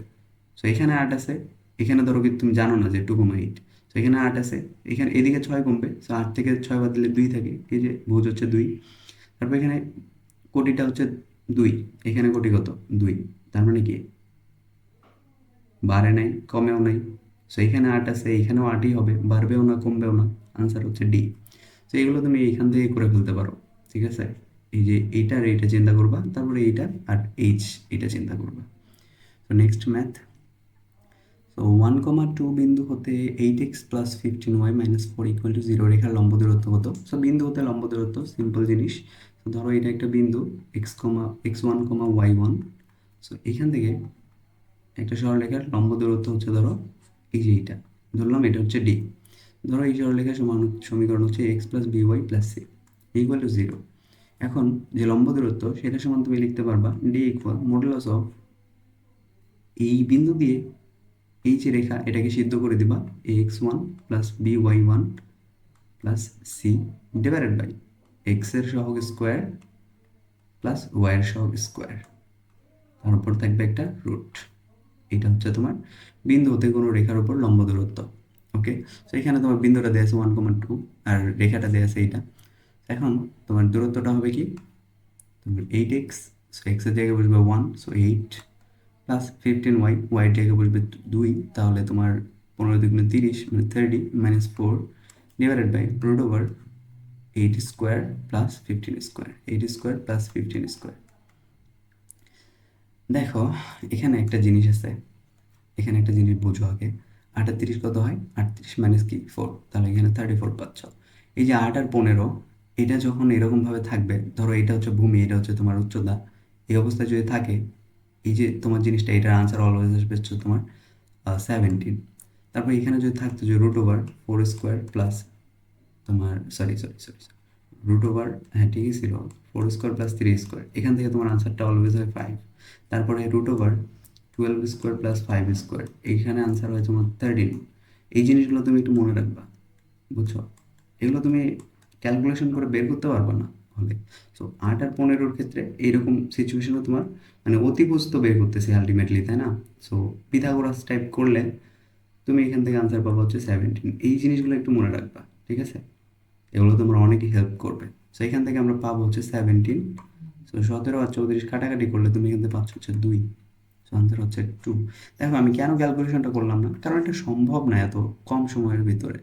সো এখানে 8 আছে, এখানে ধরো কি তুমি জানো না যে 2,8, সো এখানে 8 আছে, এখানে এদিকে 6 কমবে, সো 8 থেকে 6 বাদ দিলে 2 থাকে, এই যে ভুজ হচ্ছে 2। তারপর এখানে কোটিটা হচ্ছে 2, এখানে কোটি কত 2, তার মানে কি বাড়ে নাই, কমেও নাই। সো এখানে 8 আছে, এখানেও 8ই হবে, বাড়বেও না কমবেও না। আনসার হচ্ছে ডি। তো এগুলো তুমি এইখান থেকে করে ফেলতে পারো, ঠিক আছে। এই যে এইটার এইটা চিন্তা করবা, তারপরে এইটা আর এইচ এটা চিন্তা করবা। তো নেক্সট ম্যাথ। তো 1,2 বিন্দু হতে 8x plus 15y minus 4 equal to 0 রেখার লম্ব দূরত্ব কত? সো বিন্দু হতে লম্ব দূরত্ব সিম্পল জিনিস। তো ধরো এটা একটা বিন্দু x1, y1। সো এখান থেকে একটা সরলরেখার লম্ব দূরত্ব হচ্ছে ধরো এই যে এইটা, ধরলাম এটা হচ্ছে ডি। ধরো এই সরলরেখার সমীকরণ হচ্ছে x plus b y plus c equal to 0। এখন যে লম্ব দূরত্ব সেটা সমান তুমি লিখতে পারবা ডি ইকুয়াল মডুলাস অফ এই বিন্দু দিয়ে এই যে রেখা এটাকে সিদ্ধ করে দিবা ax1 plus by1 plus c divided by x এর সহগ স্কোয়ার প্লাস ওয়াই এর সহগ স্কোয়ার, তার উপর থাকবে একটা রুট। এটা হচ্ছে তোমার বিন্দু হতে কোনো রেখার উপর লম্ব দূরত্ব। ওকে, তো এখানে তোমার বিন্দুটা দেওয়া আছে 1,2 আর রেখাটা দেওয়া আছে এইটা। এখন তোমার দূরত্বটা হবে কি, তোমার 8x, সো এক্স এর জায়গায় বসবে 1, সো 8 প্লাস 15y, ওয়াই জায়গায় বসবে 2, তাহলে তোমার 15 দুগুণে 30 মানে 30 minus 4 divided by root over 8 square plus 15 square, 8 square plus 15 square. দেখো এখানে একটা জিনিস আছে, এখানে একটা জিনিস বোঝো আগে। 38 কত হয়? 38 মাইনাস কি 4, তাহলে এখানে 34 পাচ্ছ। এই যে 8 আর 15 এটা যখন এরকমভাবে থাকবে, ধরো এটা হচ্ছে ভূমি, এটা হচ্ছে তোমার উচ্চতা, এই অবস্থায় যদি থাকে এই যে তোমার জিনিসটা, এটার আনসার অলওয়েজ আসবে হচ্ছে তোমার 17। তারপর এখানে যদি থাকতো যে রুট ওভার 4 স্কোয়ার প্লাস তোমার সরি রুট ওভার, হ্যাঁ ঠিকই ছিল, 4 স্কোয়ার প্লাস 3 স্কোয়ার, এখান থেকে তোমার আনসারটা অলওয়েজ হয় 5। তারপরে root over 12 square plus 5 square, এইখানে আনসার হয় তোমার 13। এই জিনিসগুলো তুমি একটু মনে রাখবা, বুঝছো? এগুলো তুমি ক্যালকুলেশন করে বের করতে পারবে না হলে। সো 8 আর 15-র ক্ষেত্রে এইরকম সিচুয়েশনও তোমার মানে অতিভুজ তো বের করতেছি আলটিমেটলি, তাই না? সো পিথাগোরাস টাইপ করলে তুমি এখান থেকে আনসার পাবা হচ্ছে 17। এই জিনিসগুলো একটু মনে রাখবা, ঠিক আছে? এগুলো তোমার অনেকই হেল্প করবে। সো এখান থেকে আমরা পাবো হচ্ছে 17। সো 17 আর 34 কাটাকাটি করলে তুমি এখান থেকে পাচ্ছ হচ্ছে 2। সো আনসার হচ্ছে 2। দেখো আমি কেন ক্যালকুলেশনটা করলাম না, কারণ এটা সম্ভব না এত কম সময়ের ভিতরে।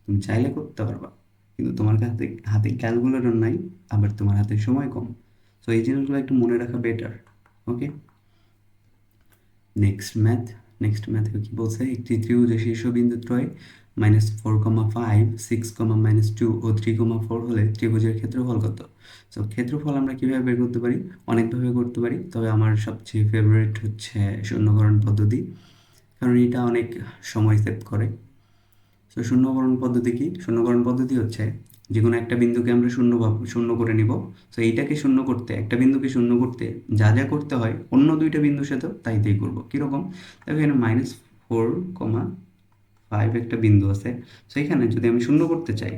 তুমি চাইলে করতে পারবা, কিন্তু তোমার হাতে হাতে ক্যালকুলেটর নাই, আবার তোমার হাতে সময় কম। সো এই জিনিসগুলো একটু মনে রাখা বেটার। ওকে, নেক্সট ম্যাথে কি বলছে, একটি ত্রিভুজের শীর্ষবিন্দুত্রয় -4,5, 6, -2 ও 3,4 হলে ত্রিভুজের ক্ষেত্রফল কত? সো ক্ষেত্রফল আমরা কিভাবে বের করতে পারি? অনেকভাবে করতে পারি, তবে আমার সবচেয়ে ফেভারিট হচ্ছে শূন্যকরণ পদ্ধতি, কারণ এটা অনেক সময় সেভ করে। সো শূন্যকরণ পদ্ধতি কি? শূন্যকরণ পদ্ধতি হচ্ছে যে কোনো একটা বিন্দুকে আমরা শূন্য করে নিব। সো এইটাকে শূন্য করতে, একটা বিন্দুকে শূন্য করতে যা যা করতে হয় অন্য দুইটা বিন্দুর সাথেও তাই করবো। কীরকম? দেখো এখানে -4,5 একটা বিন্দু আছে। সো এখানে যদি আমি শূন্য করতে চাই,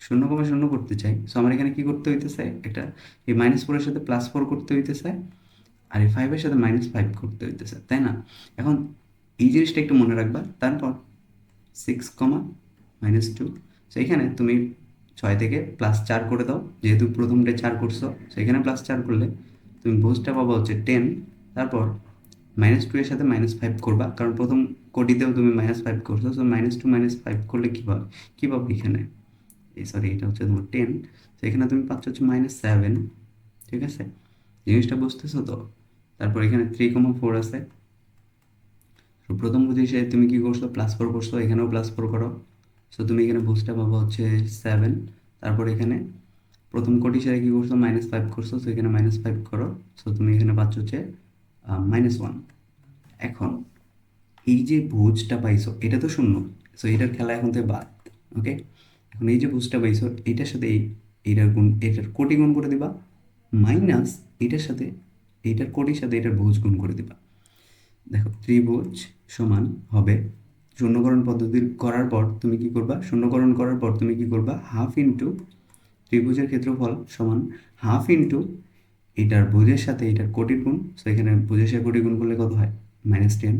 0,0 করতে চাই, সো আমার এখানে কি করতে হইতেছে, একটা এই -4-এর সাথে +4 করতে হইতেছে, আর এই 5-এর সাথে -5 করতে হইতেছে, তাই না? এখন এই জিনিসটা একটু মনে রাখবা। তারপর 6, -2, সো এখানে তুমি 6 থেকে +4 করে দাও, যেহেতু প্রথমটা 4 করছো, সেখানে +4 করলে তুমি ভোজটা পাবো হচ্ছে 10। তারপর -2 এর সাথে -5 করবা, কারণ প্রথম কোটিতেও তুমি -5 করছো। সো -2 -5 করলে কী পাবো এখানে, এটা হচ্ছে তোমার 10। তো এখানে তুমি পাচ্ছ হচ্ছে -7, ঠিক আছে? জিনিসটা বুঝতেছো তো? তারপর এখানে 3,4 আছে। তো প্রথম বুঝে হিসেবে তুমি কি করছো, +4 করছো, এখানেও +4 করো। সো তুমি এখানে বুঝটা পাবো হচ্ছে 7। তারপর এখানে প্রথম কোটি সাথে কি করছো, -5 করছো, সো এখানে -5 করো। সো তুমি এখানে পাচ্ছ হচ্ছে -1। এখন এই যে ভুজটা পাইছো এটা তো শূন্য, সো এটার খেলা এখন থেকে বাদ। ওকে, এখন এই যে ভুজটা পাইছো এইটার সাথে এইটার গুণ, এটার কোটি গুণ করে দিবা, মাইনাস এটার সাথে এইটার কোটির সাথে এটার ভুজ গুণ করে দিবা। দেখো ত্রিভুজ সমান হবে, শূন্যকরণ পদ্ধতি করার পর তুমি কি করবা, শূন্যকরণ করার পর তুমি কি করবা, হাফ ইন্টু ত্রিভুজের ক্ষেত্রফল সমান হাফ ইন্টু এটার ভুজের সাথে এটার কোটির গুণ। সো এখানে ভুজের সাথে কোটি গুণ করলে কত হয়, -10,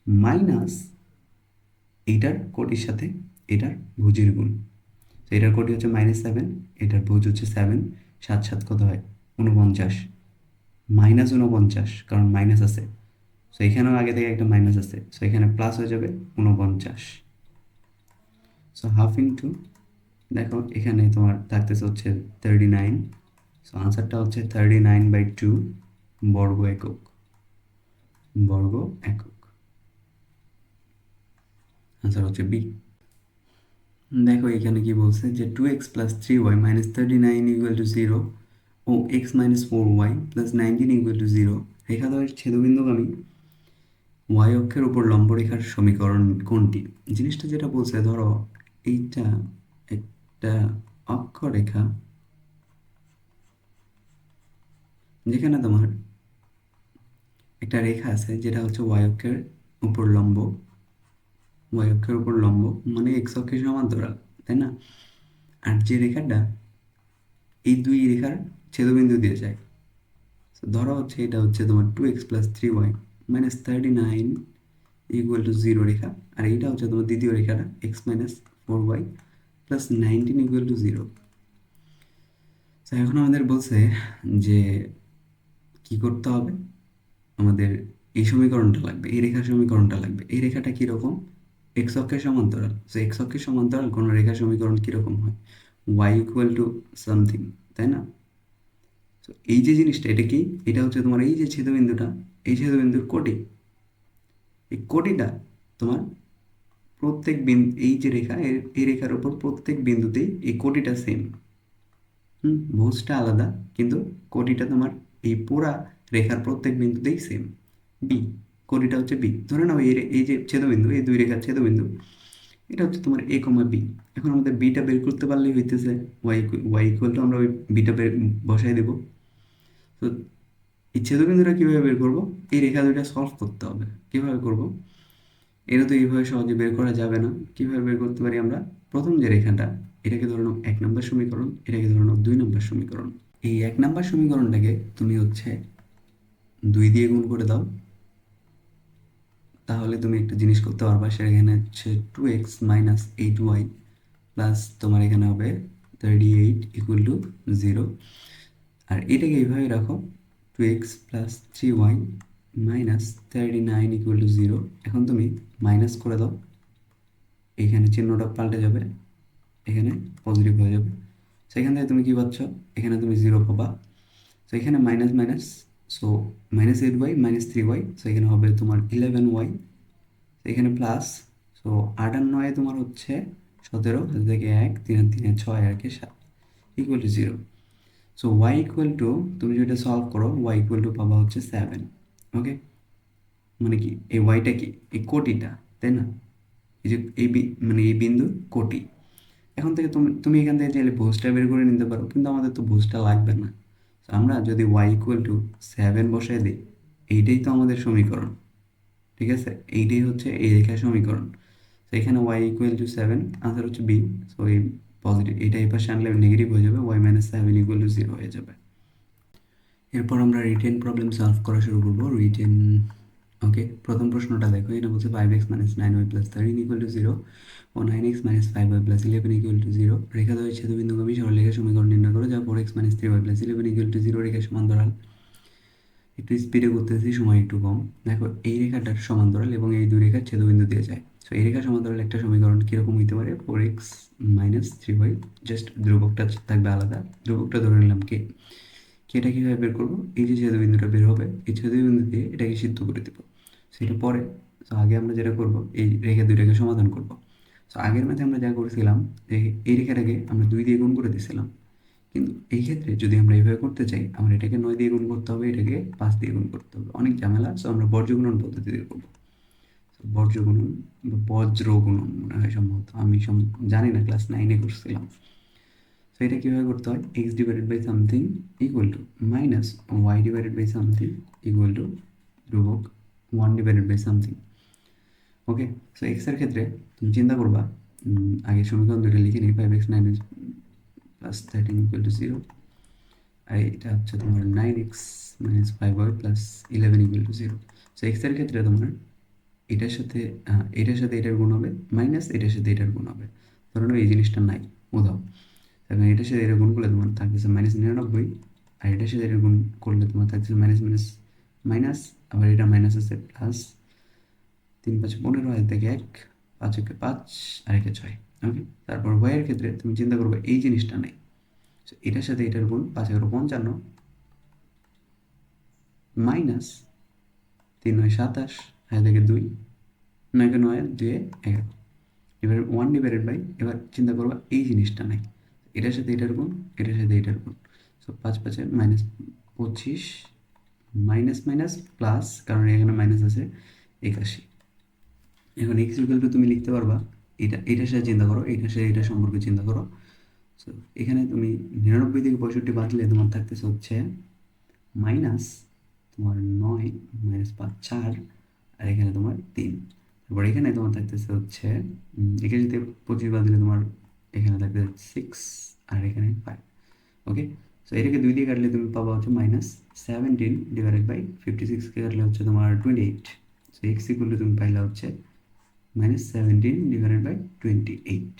মাইনাস এইটার কোটির সাথে এটার ভুজের গুণ। তো এটার কোটি হচ্ছে -7, এটার ভুজ হচ্ছে 7, 7 7 কত হয় 49, -49, কারণ মাইনাস আছে। সো এখানেও আগে থেকে একটা মাইনাস আছে, সো এখানে প্লাস হয়ে যাবে 49। সো হাফ ইন্টু, দেখো এখানে তোমার থাকতেছে হচ্ছে 39। সো আনসারটা হচ্ছে 39/2 বর্গ একক, বর্গ একক। আনসার হচ্ছে বি। দেখো এখানে কি বলছে যে 2x + 3y - 39 = 0 ও x - 4y + 19 = 0 রেখাদ্বয়ের ছেদবিন্দুগামী y অক্ষের উপর লম্ব রেখার সমীকরণ কোনটি? জিনিসটা যেটা বলছে, ধরো এইটা একটা অক্ষরেখা, যেখানে তোমার একটা রেখা আছে যেটা হচ্ছে y অক্ষের উপর লম্ব, y অক্ষের উপর লম্ব মানে x অক্ষের সমান্তরাল, তাই না? আর যে রেখাটা এই দুই রেখার ছেদবিন্দু দিয়ে যায়, তো ধরো হচ্ছে এটা হচ্ছে তোমার 2x + 3y - 39 = 0 রেখা, আর এইটা হচ্ছে তোমার দ্বিতীয় রেখাটা x - 4y + 19 = 0। তো এখন আমাদের বলছে যে কি করতে হবে, আমাদের এই সমীকরণটা লাগবে, এই রেখার সমীকরণটা লাগবে। এই রেখাটা কীরকম? এক্স অক্ষের সমান্তরাল। সো এক্স অক্ষের সমান্তরাল কোনো রেখার সমীকরণ কীরকম হয়? y = সামথিং, তাই না? তো এই যে জিনিসটা, এটা কি? এটা হচ্ছে তোমার এই যে ছেদবিন্দুটা, এই ছেদবিন্দুর কোটি, এই কোটিটা তোমার প্রত্যেক বিন্দু, এই যে রেখা, এই রেখার উপর প্রত্যেক বিন্দুতেই এই কোটিটা সেম। ভুজটা আলাদা, কিন্তু কোটিটা তোমার এই পুরা রেখার প্রত্যেক বিন্দুতেই সেম। বি, কোটিটা হচ্ছে বি। ধরে নাও এই যে ছেদবিন্দু, এই দুই রেখার ছেদবিন্দু, এটা হচ্ছে তোমার a, বি। এখন আমাদের বিটা বের করতে পারলেই হইতেছে y = আমরা ওই বিটা বসাই দেব। তো এই ছেদবিন্দুটা কীভাবে বের করব? এই রেখা দুইটা সলভ করতে হবে। কীভাবে করব? এটা তো এইভাবে সহজে বের করা যাবে না। কীভাবে বের করতে পারি আমরা? প্রথম যে রেখাটা, এটাকে ধরে নাও 1 নম্বর সমীকরণ, এটাকে ধরে নাও 2 নম্বর সমীকরণ। এই 1 নম্বর সমীকরণটাকে তুমি হচ্ছে 2 দিয়ে গুণ করে দাও, তাহলে তুমি একটা জিনিস করতে পারবা। সেখানে হচ্ছে 2x - 8y প্লাস তোমার এখানে হবে 38 = 0। আর এটাকে এইভাবে রাখো, 2x + 3y - 39 = 0। এখন তুমি মাইনাস করে দাও, এখানে চিহ্নটা পাল্টে যাবে, এখানে পজিটিভ হয়ে যাবে। সেখান থেকে তুমি কি পাচ্ছ? এখানে তুমি 0 পাবা। সো এখানে minus minus, so -8y - 3y, so এখানে হবে তোমার 11y। এখানে প্লাস, সো 8 আর 9 তোমার হচ্ছে 17, থেকে 1, 3 আর 3 6 আর 7 = 0। সো y তুমি যদি সলভ করো, y পাবা হচ্ছে 7। ওকে, মানে কি এই ওয়াইটা কি? এই কোটিটা, তাই না? এই যে মানে এই বিন্দুর কোটি। এখন থেকে তুমি তুমি এখান থেকে চাইলে ভোজটা বের করে নিতে পারো, কিন্তু আমাদের তো ভোজটা লাগবে না। তো আমরা যদি y = 7 বসাই দিই, এইটাই তো আমাদের সমীকরণ, ঠিক আছে? এইটাই হচ্ছে এই রেখার সমীকরণ। তো এখানে y = 7, আনসার হচ্ছে বি। সো এই পজিটিভ, এটা এই পাশে আনলে নেগেটিভ হয়ে যাবে, y - 7 = 0 হয়ে যাবে। এরপর আমরা রিটেন প্রবলেম সলভ করা শুরু করবো। রিটেন, ওকে, প্রথম প্রশ্নটা দেখো, এটা বলছে 5x - 9y + 13 = 0 ও 9x - 5y + 11 = 0 রেখাদ্বয়ের ছেদবিন্দুগামী সরলরেখার সমীকরণ নির্ণয় করো, যা 4x - 3y + 11 = 0 রেখার সমান্তরাল। একটু স্পিডে করতেছি, সময় একটু কম। দেখো এই রেখাটার সমান্তরাল এবং এই দুই রেখার ছেদবিন্দু দিয়ে যায়। সো এই রেখার সমান্তরাল একটা সমীকরণ কীরকম হইতে পারে? 4x - 3y, জাস্ট ধ্রুবকটা থাকবে আলাদা, ধ্রুবকটা ধরে নিলাম কে। এটা কীভাবে বের করবো? এই যে ছেদবিন্দুটা বের হবে, এই ছেদবিন্দু দিয়ে এটাকে সিদ্ধ করে দেবো, সেটা পরে। তো আগে আমরা যেটা করব, এই রেখা দুইটাকে সমাধান করব। তো আগের ম্যাথে আমরা যা করেছিলাম, এই রেখাটাকে আমরা 2 দিয়ে গুণ করে দিয়েছিলাম, কিন্তু এই ক্ষেত্রে যদি আমরা এইভাবে করতে চাই, আমরা এটাকে 9 দিয়ে গুণ করতে হবে, এটাকে 5 দিয়ে গুণ করতে হবে, অনেক ঝামেলা। সো আমরা বর্জ্যগুণন পদ্ধতি দিয়ে করবো। বর্জ্যগুণন বা বজ্রগুণন মনে হয় সম্ভবত, আমি জানি না, ক্লাস 9-এ করছিলাম। তো এটা কীভাবে করতে হয়? x/something - y/something ধ্রুবক 1/something। ওকে, সো এক্স এর ক্ষেত্রে তুমি চিন্তা করবা, আগে সমীকরণ দুটো লিখে নিই। 5x - 9 + 13 = 0, আর এটা হচ্ছে তোমার 9x - 5y + 11 = 0। সো এক্স এর ক্ষেত্রে তোমার এটার সাথে এটার গুণ হবে, মাইনাস এটার সাথে এটার গুণ হবে। ধরো এই জিনিসটা নাই, উদাও, এবং এটার সাথে এটার গুণ করলে তোমার থাকতেছে -99, আর এটার সাথে এটার গুণ করলে তোমার থাকতেছে -। মাইনাস, আবার এটা মাইনাস আছে প্লাস, 3 × 5 = 15, হাতে থেকে 1, 5 × 5 আর 1 × 6। ওকে, তারপর ওয়াইয়ের ক্ষেত্রে তুমি চিন্তা করবে এই জিনিসটা নেই, এটার সাথে এটার গুণ, 5 × 55 মাইনাস 3 × 9 = 27, হাতে থেকে 2, 9 × 9 = 2, 11, এবার 1 ডিভাইডেড বাই, এবার চিন্তা করবা এই জিনিসটা নাই, এটার সাথে এটার গুণ, এটার সাথে এটার গুণ, সো 5 × 5 = -25, মাইনাস মাইনাস প্লাস, কারণ এখানে মাইনাস আছে 81। এখন এক্স ইকুয়াল টু তুমি লিখতে পারবা, এটার সাথে চিন্তা করো, এটার সাথে এটা সম্পর্কে চিন্তা করো। সো এখানে তুমি 99 থেকে 65 বাদলে তোমার থাকতেছে হচ্ছে মাইনাস তোমার 9 - 5 4, আর এখানে তোমার 3। তারপর এখানে তোমার থাকতেছে হচ্ছে এখানে যদি 25 বাদ দিলে তোমার এখানে থাকবে 6 আর এখানে 5। ওকে, সো এটাকে 2 দিয়ে কাটলে তুমি পাবা হচ্ছে -17/56, কে কাটলে হচ্ছে তোমার 28। সো এক্স ইকুয়াল টু তুমি পাইলা হচ্ছে -17/28।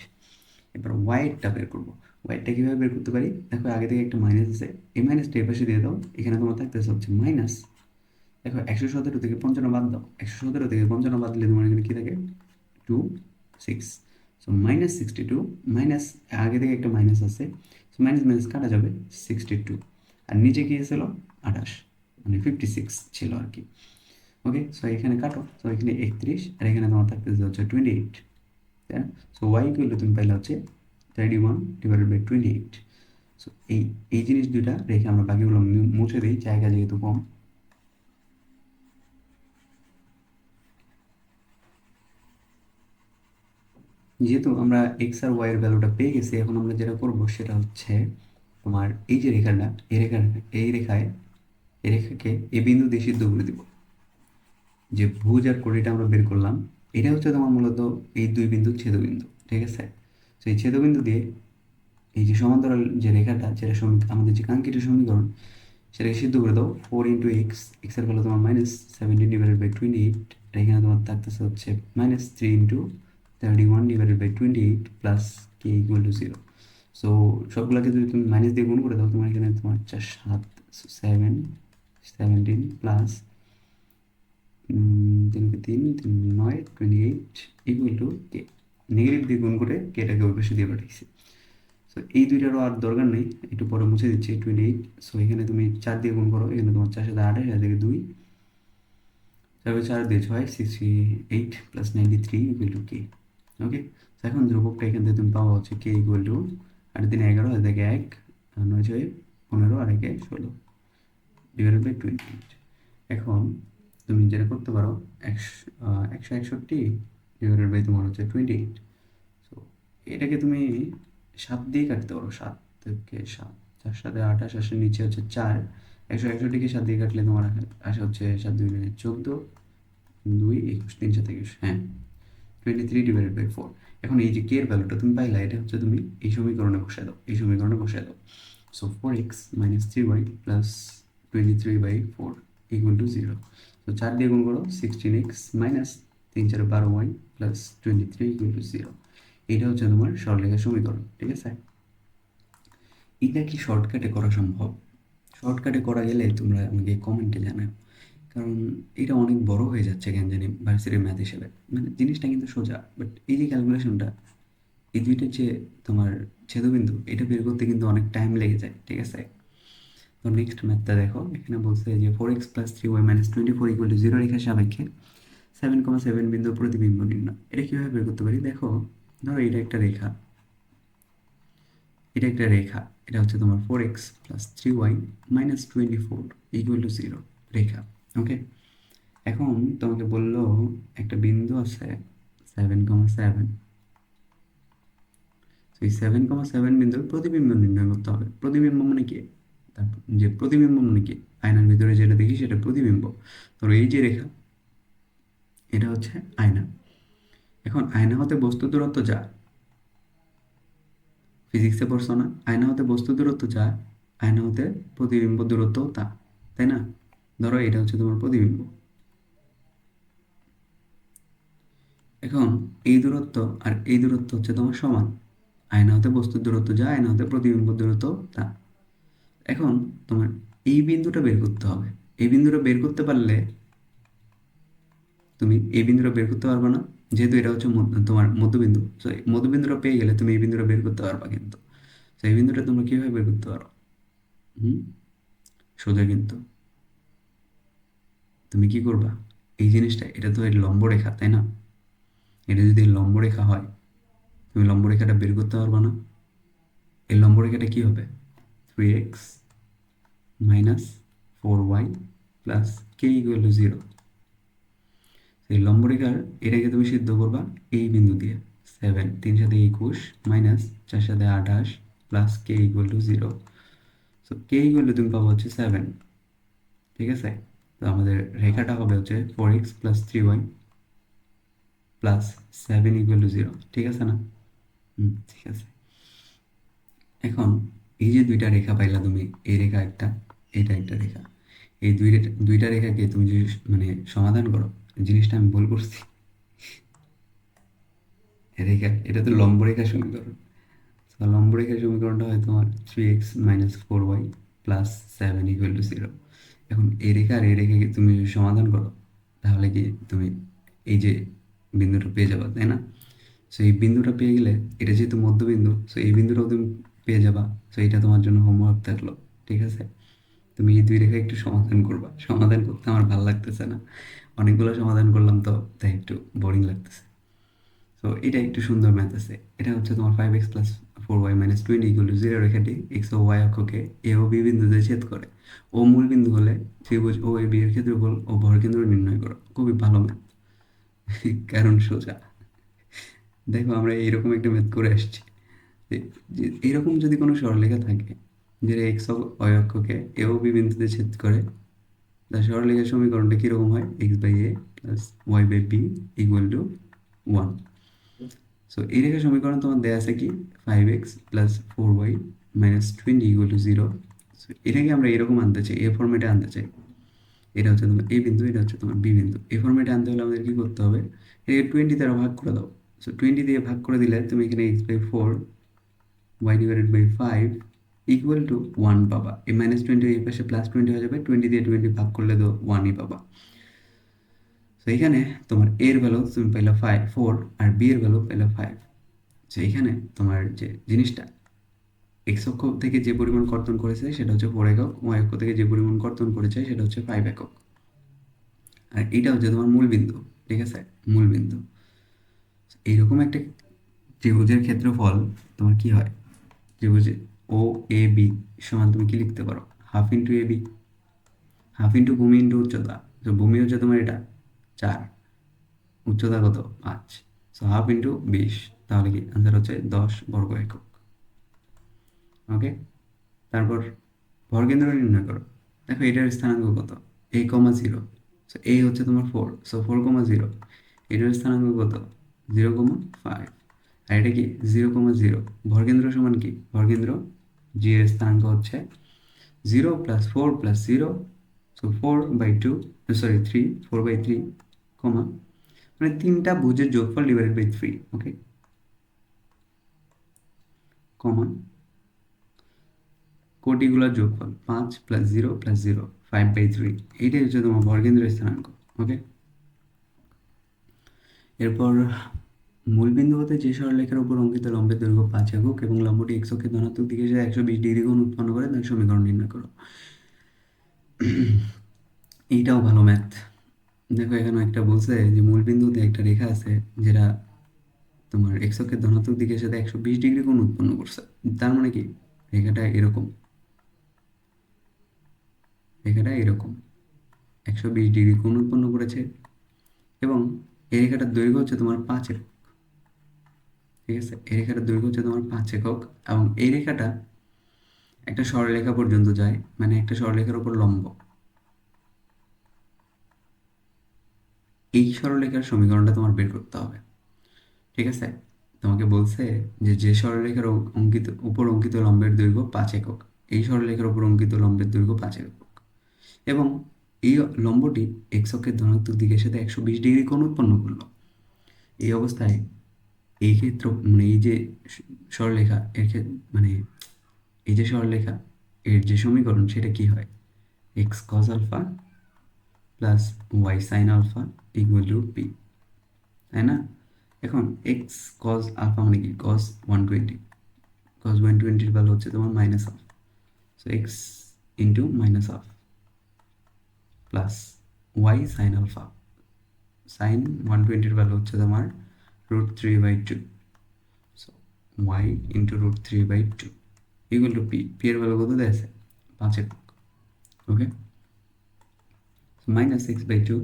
এবার ওয়াইটটা বের করবো। ওয়াইটটা কীভাবে বের করতে পারি? দেখো আগে থেকে একটা মাইনাস আছে, এই মাইনাসটা এই পাশে দিয়ে দাও, এখানে তোমার থাকতেছে হচ্ছে মাইনাস, দেখো 117 থেকে 55 বাদ দাও, 117 থেকে 55 বাদ দিলে তোমার এখানে কী থাকে 2 6, সো -62, মাইনাস আগে থেকে একটা মাইনাস আছে, সো মাইনাস মাইনাস কাটা যাবে 62, আর নিচে কী ছিল 28, মানে 56 ছিল আর কি। ওকে, সো এখানে কাটো, সো এখানে 31 আর এখানে তোমার থাকতেছে হচ্ছে 28, তাই না? সো ওয়াই ইকুয়াল টু তুমি পাইলে হচ্ছে 31/28। সো এই জিনিস দুইটা রেখে আমরা বাকিগুলো মুছে দিই, জায়গা যেহেতু কম। যেহেতু আমরা এক্স আর ওয়াই এর ভ্যালুটা পেয়ে গেছি, এখন আমরা যেটা করব সেটা হচ্ছে তোমার এই যে রেখাটা, এই রেখায় এই রেখাকে এই বিন্দু দিয়ে সিদ্ধ করে দিব। যে ভুজ আর কোণটা আমরা বের করলাম, এটা হচ্ছে তোমার মূলত এই দুই বিন্দুর ছেদবিন্দু, ঠিক আছে? তো এই ছেদবিন্দু দিয়ে এই যে সমান্তরাল যে রেখাটা, যেটা আমাদের যে কাঙ্ক্ষিত সমীকরণ, সেটাকে সিদ্ধ করে দাও। 4 × x, এর ফলে তোমার -17/28, আর এখানে তোমার থাকতেছে হচ্ছে -3 × 31/28 প্লাস k = 0। সো সবগুলোকে যদি তুমি মাইনাস দিয়ে গুণ করে দাও, তোমার এখানে তোমার 7 7 17 plus 3 × 3 3 9 28 equal to K. Negative দিয়ে গুণ করে কেটাকে ওই পাশে দিয়ে পাঠিয়েছি। সো এই দুইটারও আর দরকার নেই, একটু পরে মুছে দিচ্ছি 28। সো এখানে তুমি 4 দিয়ে গুণ করো, এখানে তোমার 4 × 7 = 28, থেকে 2, 4 × 4 দিয়ে 6 68 প্লাস 93 ইকুয়াল টু কে। ওকে, তো এখন ধ্রুবকটা এখান থেকে তুমি পাওয়া হচ্ছে কে ইকুয়াল টু 8 × 3 = 11, হাতে থেকে 1, 9 × 6 = 15 আর 1 × 16 /28। এখন তুমি যেটা করতে পারো 161 তোমার হচ্ছে 28। সো এটাকে তুমি 7 দিয়ে কাটতে পারো, 7 থেকে 7, 4 × 7 = 28, আসে নিচে হচ্ছে 4, 161কে 7 দিয়ে কাটলে তোমার আসে হচ্ছে 7 × 2 = 14, 2 21, 3 × 7 = 21, হ্যাঁ 23/4। এখন এই যে কে এর ভ্যালুটা তুমি পাইলা, এটা হচ্ছে তুমি এই সমীকরণে বসায় দাও, এই সমীকরণে বসায় দাও। So 4x - 3y plus 23/4 equal to 0। তো 4 দিয়ে গুণ করো, 16x minus 3 × 4 = 12y plus 23 equal to 0। এটা হচ্ছে তোমার সরলরেখার সমীকরণ, ঠিক আছে? এটা কি শর্টকাটে করা সম্ভব? শর্টকাটে করা গেলে তোমরা আমাকে কমেন্টে জানাও, কারণ এটা অনেক বড় হয়ে যাচ্ছে কেন জানি ভার্সিটির ম্যাথ হিসেবে। মানে জিনিসটা কিন্তু সোজা, বাট এই যে ক্যালকুলেশনটা, এই দুইটা যে তোমার ছেদবিন্দু, এটা বের করতে কিন্তু অনেক টাইম লেগে যায়, ঠিক আছে? তো নেক্সট ম্যাথটা দেখো, এখানে বলছে যে 4x + 3y - 24 = 0 রেখার সাপেক্ষে 7,7 বিন্দুর প্রতিবিম্ব নির্ণয়। এটা কীভাবে বের করতে পারি? দেখো, ধরো এটা একটা রেখা, এটা একটা রেখা, এটা হচ্ছে তোমার 4x + 3y - 24 = 0 রেখা। ওকে, এখন তোমাকে বললো একটা বিন্দু আছে 7,7, এই 7,7 বিন্দুর প্রতিবিম্ব নির্ণয় করতে হবে। প্রতিবিম্ব মানে কি? যে প্রতিবিম্ব মানে কি, আয়নার ভিতরে যেটা দেখি সেটা প্রতিবিম্ব। ধরো এই যে রেখা, এটা হচ্ছে আয়না। এখন আয়না হতে বস্তু দূরত্ব যা, ফিজিক্সে পড়ছো না, আয়না হতে বস্তু দূরত্ব যা, আয়না হতে প্রতিবিম্ব দূরত্ব তা, তাই না? ধরো এটা হচ্ছে তোমার প্রতিবিম্ব। এখন এই দূরত্ব আর এই দূরত্ব হচ্ছে তোমার সমান। আয়না হতে বস্তুর দূরত্ব যা, আয়না হতে প্রতিবিম্ব দূরত্ব তা। এখন তোমার এই বিন্দুটা বের করতে হবে, এই বিন্দুটা বের করতে পারলে তুমি এই বিন্দুটা বের করতে পারবে না, যেহেতু এটা হচ্ছে তোমার মধ্যবিন্দু। তো এই মধ্যবিন্দুটা পেয়ে গেলে তুমি এই বিন্দুটা বের করতে পারবা, কিন্তু তো এই বিন্দুটা তোমরা কীভাবে বের করতে পারো? হুম, সোজা কিন্তু। তুমি কি করবা? এই জিনিসটা, এটা তো এর লম্ব রেখা, তাই না? এটা যদি লম্ব রেখা হয়, তুমি লম্ব রেখাটা বের করতে পারবা না। এই লম্ব রেখাটা কি হবে? 3x minus 4y plus K equal to 0। এই লম্ব রেখার এটাকে তুমি সিদ্ধ করবা এই বিন্দু দিয়ে। 7, 3 সাথে 21 মাইনাস 4 সাথে 28 plus K equal to 0। So K equal to তুমি পাবো হচ্ছে 7। ঠিক আছে, তো আমাদের রেখাটা হবে হচ্ছে 4x plus 3y plus 7 equal to 0। ঠিক আছে না? ঠিক আছে। এখন এই যে দুইটা রেখা পাইলা তুমি, এই রেখা একটা, এটা একটা রেখা, এই দুইটা রেখাকে তুমি যদি মানে সমাধান করো, জিনিসটা আমি ভুল করছি। রেখা, এটা তো লম্ব রেখা সমীকরণ। তো লম্ব রেখার সমীকরণটা হয় তোমার 3x minus 4y plus 7 equal to 0। এখন এই রেখা আর এই রেখাকে তুমি যদি সমাধান করো, তাহলে কি তুমি এই যে বিন্দুটা পেয়ে যাবা, তাই না? সো এই বিন্দুটা পেয়ে গেলে, এটা যেহেতু মধ্যবিন্দু, সো এই বিন্দুটাও তুমি পেয়ে যাবা। সো এটা তোমার জন্য হোমওয়ার্ক থাকলো। ঠিক আছে, তুমি এই দুই রেখা একটু সমাধান করবা। সমাধান করতে আমার ভালো লাগতেছে না, অনেকগুলো সমাধান করলাম তো, তাই একটু বোরিং লাগতেছে। তো এটা একটু সুন্দর ম্যাথ আছে। এটা হচ্ছে তোমার 5x plus 4y minus 20 equal to 0 রেখাটি এক্স ও ওয়াই অক্ষকে এ ও বি বিন্দুতে ছেদ করে। ও মূল বিন্দু হলে ত্রিভুজ ও এ বি এর ক্ষেত্রফল ও ভরকেন্দ্র নির্ণয় করো। খুবই ভালো ম্যাথ, কারণ সোজা। দেখো আমরা এইরকম একটা ম্যাথ করে আসছি, যে এরকম যদি কোনো সরলরেখা থাকে যেটা এক্স ওয়াই অক্ষকে এ ও বি বিন্দুতে ছেদ করে, তার সরলরেখার সমীকরণটা কীরকম হয়? X by a plus y by b equal to 1। So এই রেখার সমীকরণ তোমার দেয়া আছে কি? 5x plus 4y minus 20 equal to 0। So এটাকে আমরা এরকম আনতে চাই, এ ফর্মেটে আনতে চাই। এটা হচ্ছে তোমার এ বিন্দু, এটা হচ্ছে তোমার বি বিন্দু। এই ফর্মেটে আনতে হলে আমাদের কি করতে হবে? এটাকে 20 দ্বারা ভাগ করে দাও। সো 20 দিয়ে ভাগ করে দিলে তুমি এখানে x by 4 y divided by 5 equal to 1 পাবা। এই -20 এই পাশে +20 হয়ে যাবে, 20 দিয়ে 20 ভাগ করলে তো 1ই পাবা। তো এখানে তোমার এর ভ্যালু তুমি পাইলা 4 আর বি এর ভ্যালু পাইলা 5। তো এখানে তোমার যে জিনিসটা, এক্স অক্ষ থেকে যে পরিমাণ কর্তন করেছে সেটা হচ্ছে 4 একক, ওয়াই অক্ষ থেকে যে পরিমাণ কর্তন করেছে সেটা হচ্ছে 5 একক। আর এটা হচ্ছে তোমার মূল বিন্দু। ঠিক আছে, মূল বিন্দু। এইরকম একটা ত্রিভুজের ক্ষেত্রফল তোমার কি হয়? ত্রিভুজে ও এ বি সমান তুমি কি লিখতে পারো? Half into A B, half into ভূমি ইন্টু উচ্চতা। তো ভূমি হচ্ছে তোমার এটা 4, উচ্চতা কত? 5। সো হাফ ইন্টু 20, তাহলে কি আনসার হচ্ছে 10 বর্গ একক। ওকে, তারপর ভরকেন্দ্র নির্ণয় করো। দেখো এটার স্থানাঙ্ক কত? a, 0। সো এই হচ্ছে তোমার 4, সো 4, 0। এটার স্থানাঙ্ক কত? 0, 5। আর এটা কি 0, 0। ভরকেন্দ্র সমান কি? ভরকেন্দ্র জি এর স্থানাঙ্ক হচ্ছে 0 প্লাস 4 প্লাস 0, সো 4/2, সরি 3, 4/3, কমা, মানে তিনটা ভুজের যোগফল ডিভাইডেড বাই 3। ওকে, কমা, কোটিগুলোর যোগফল 5 প্লাস 0 প্লাস 0, 5/3। এইটাই হচ্ছে তোমার ভরকেন্দ্রের স্থানাঙ্ক। ওকে, এরপর মূলবিন্দু হতে যে সরলরেখার উপর অঙ্কিত লম্বের দৈর্ঘ্য 5 একক এবং লম্বটি এক্স অক্ষের ধনাত্মক দিকে এসে 120 ডিগ্রি কোণ উৎপন্ন করে, তার সমীকরণ নির্ণয় করো। এইটাও ভালো ম্যাথ। দেখো এখানে একটা বলছে যে মূলবিন্দুতে একটা রেখা আছে যেটা তোমার এক্স অক্ষের ধনাত্মক দিকের সাথে 120 ডিগ্রি কোণ উৎপন্ন করছে। তার মানে কি? রেখাটা এরকম, রেখাটা এরকম 120 ডিগ্রি কোণ উৎপন্ন করেছে, এবং এই রেখাটার দৈর্ঘ্য হচ্ছে তোমার 5 একক। ঠিক আছে, এই রেখাটার দৈর্ঘ্য হচ্ছে তোমার 5 একক, এবং এই রেখাটা একটা সরলরেখা পর্যন্ত যায়, মানে একটা সরলরেখার উপর লম্ব। এই সরলরেখার সমীকরণটা তোমার বের করতে হবে। ঠিক আছে, তোমাকে বলছে যে যে সরলরেখার উপর অঙ্কিত লম্বের দৈর্ঘ্য 5 একক, এই সরলরেখার উপর অঙ্কিত লম্বের দৈর্ঘ্য 5 একক, এবং এই লম্বটি এক্স অক্ষের ধনাত্মক দিকের সাথে 120 ডিগ্রি কোণ উৎপন্ন করলো। এই অবস্থায় এই ক্ষেত্র মানে এই যে সরলরেখা এর মানে এই যে সরলরেখা এর যে সমীকরণ সেটা কি হয়? X cos alpha plus y sine alpha equal to p, তাই না? এখন এক্স কজ আলফা মানে কি, কজ 120, কজ 120-র ভ্যালু হচ্ছে তোমার minus half, so x into minus half plus y sine alpha, sine 120-র ভ্যালু হচ্ছে তোমার √3/2, so y into √3/2 equal to p, p এর ভ্যালু কত দিয়েছে 5 একক, ওকে? -x/2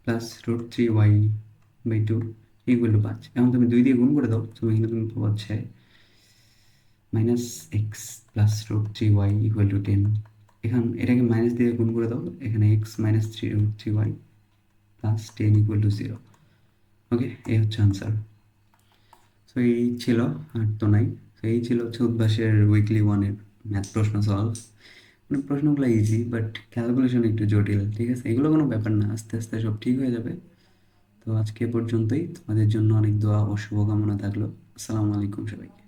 plus √3y/2 equal to 5। এখন তুমি 2 দিয়ে গুণ করে দাও, তুমি এখানে তুমি পাবো হচ্ছে -x plus √3y equal to 10। এখন এটাকে মাইনাস দিয়ে গুণ করে দাও, এখানে x minus 3√3y plus 10 equal to 0, ওকে? এই হচ্ছে আনসার। সো এই ছিল, আর তো নাই। সো এই ছিল হচ্ছে উদ্ভাসের উইকলি 1-এর ম্যাথ প্রশ্ন সলভ। মানে প্রশ্নগুলো ইজি, বাট ক্যালকুলেশন একটু জটিল, ঠিক আছে? এগুলো কোনো ব্যাপার না, আস্তে আস্তে সব ঠিক হয়ে যাবে। তো আজকে পর্যন্তই, তোমাদের জন্য অনেক দোয়া ও শুভকামনা থাকলো। আসসালামু আলাইকুম সবাইকে।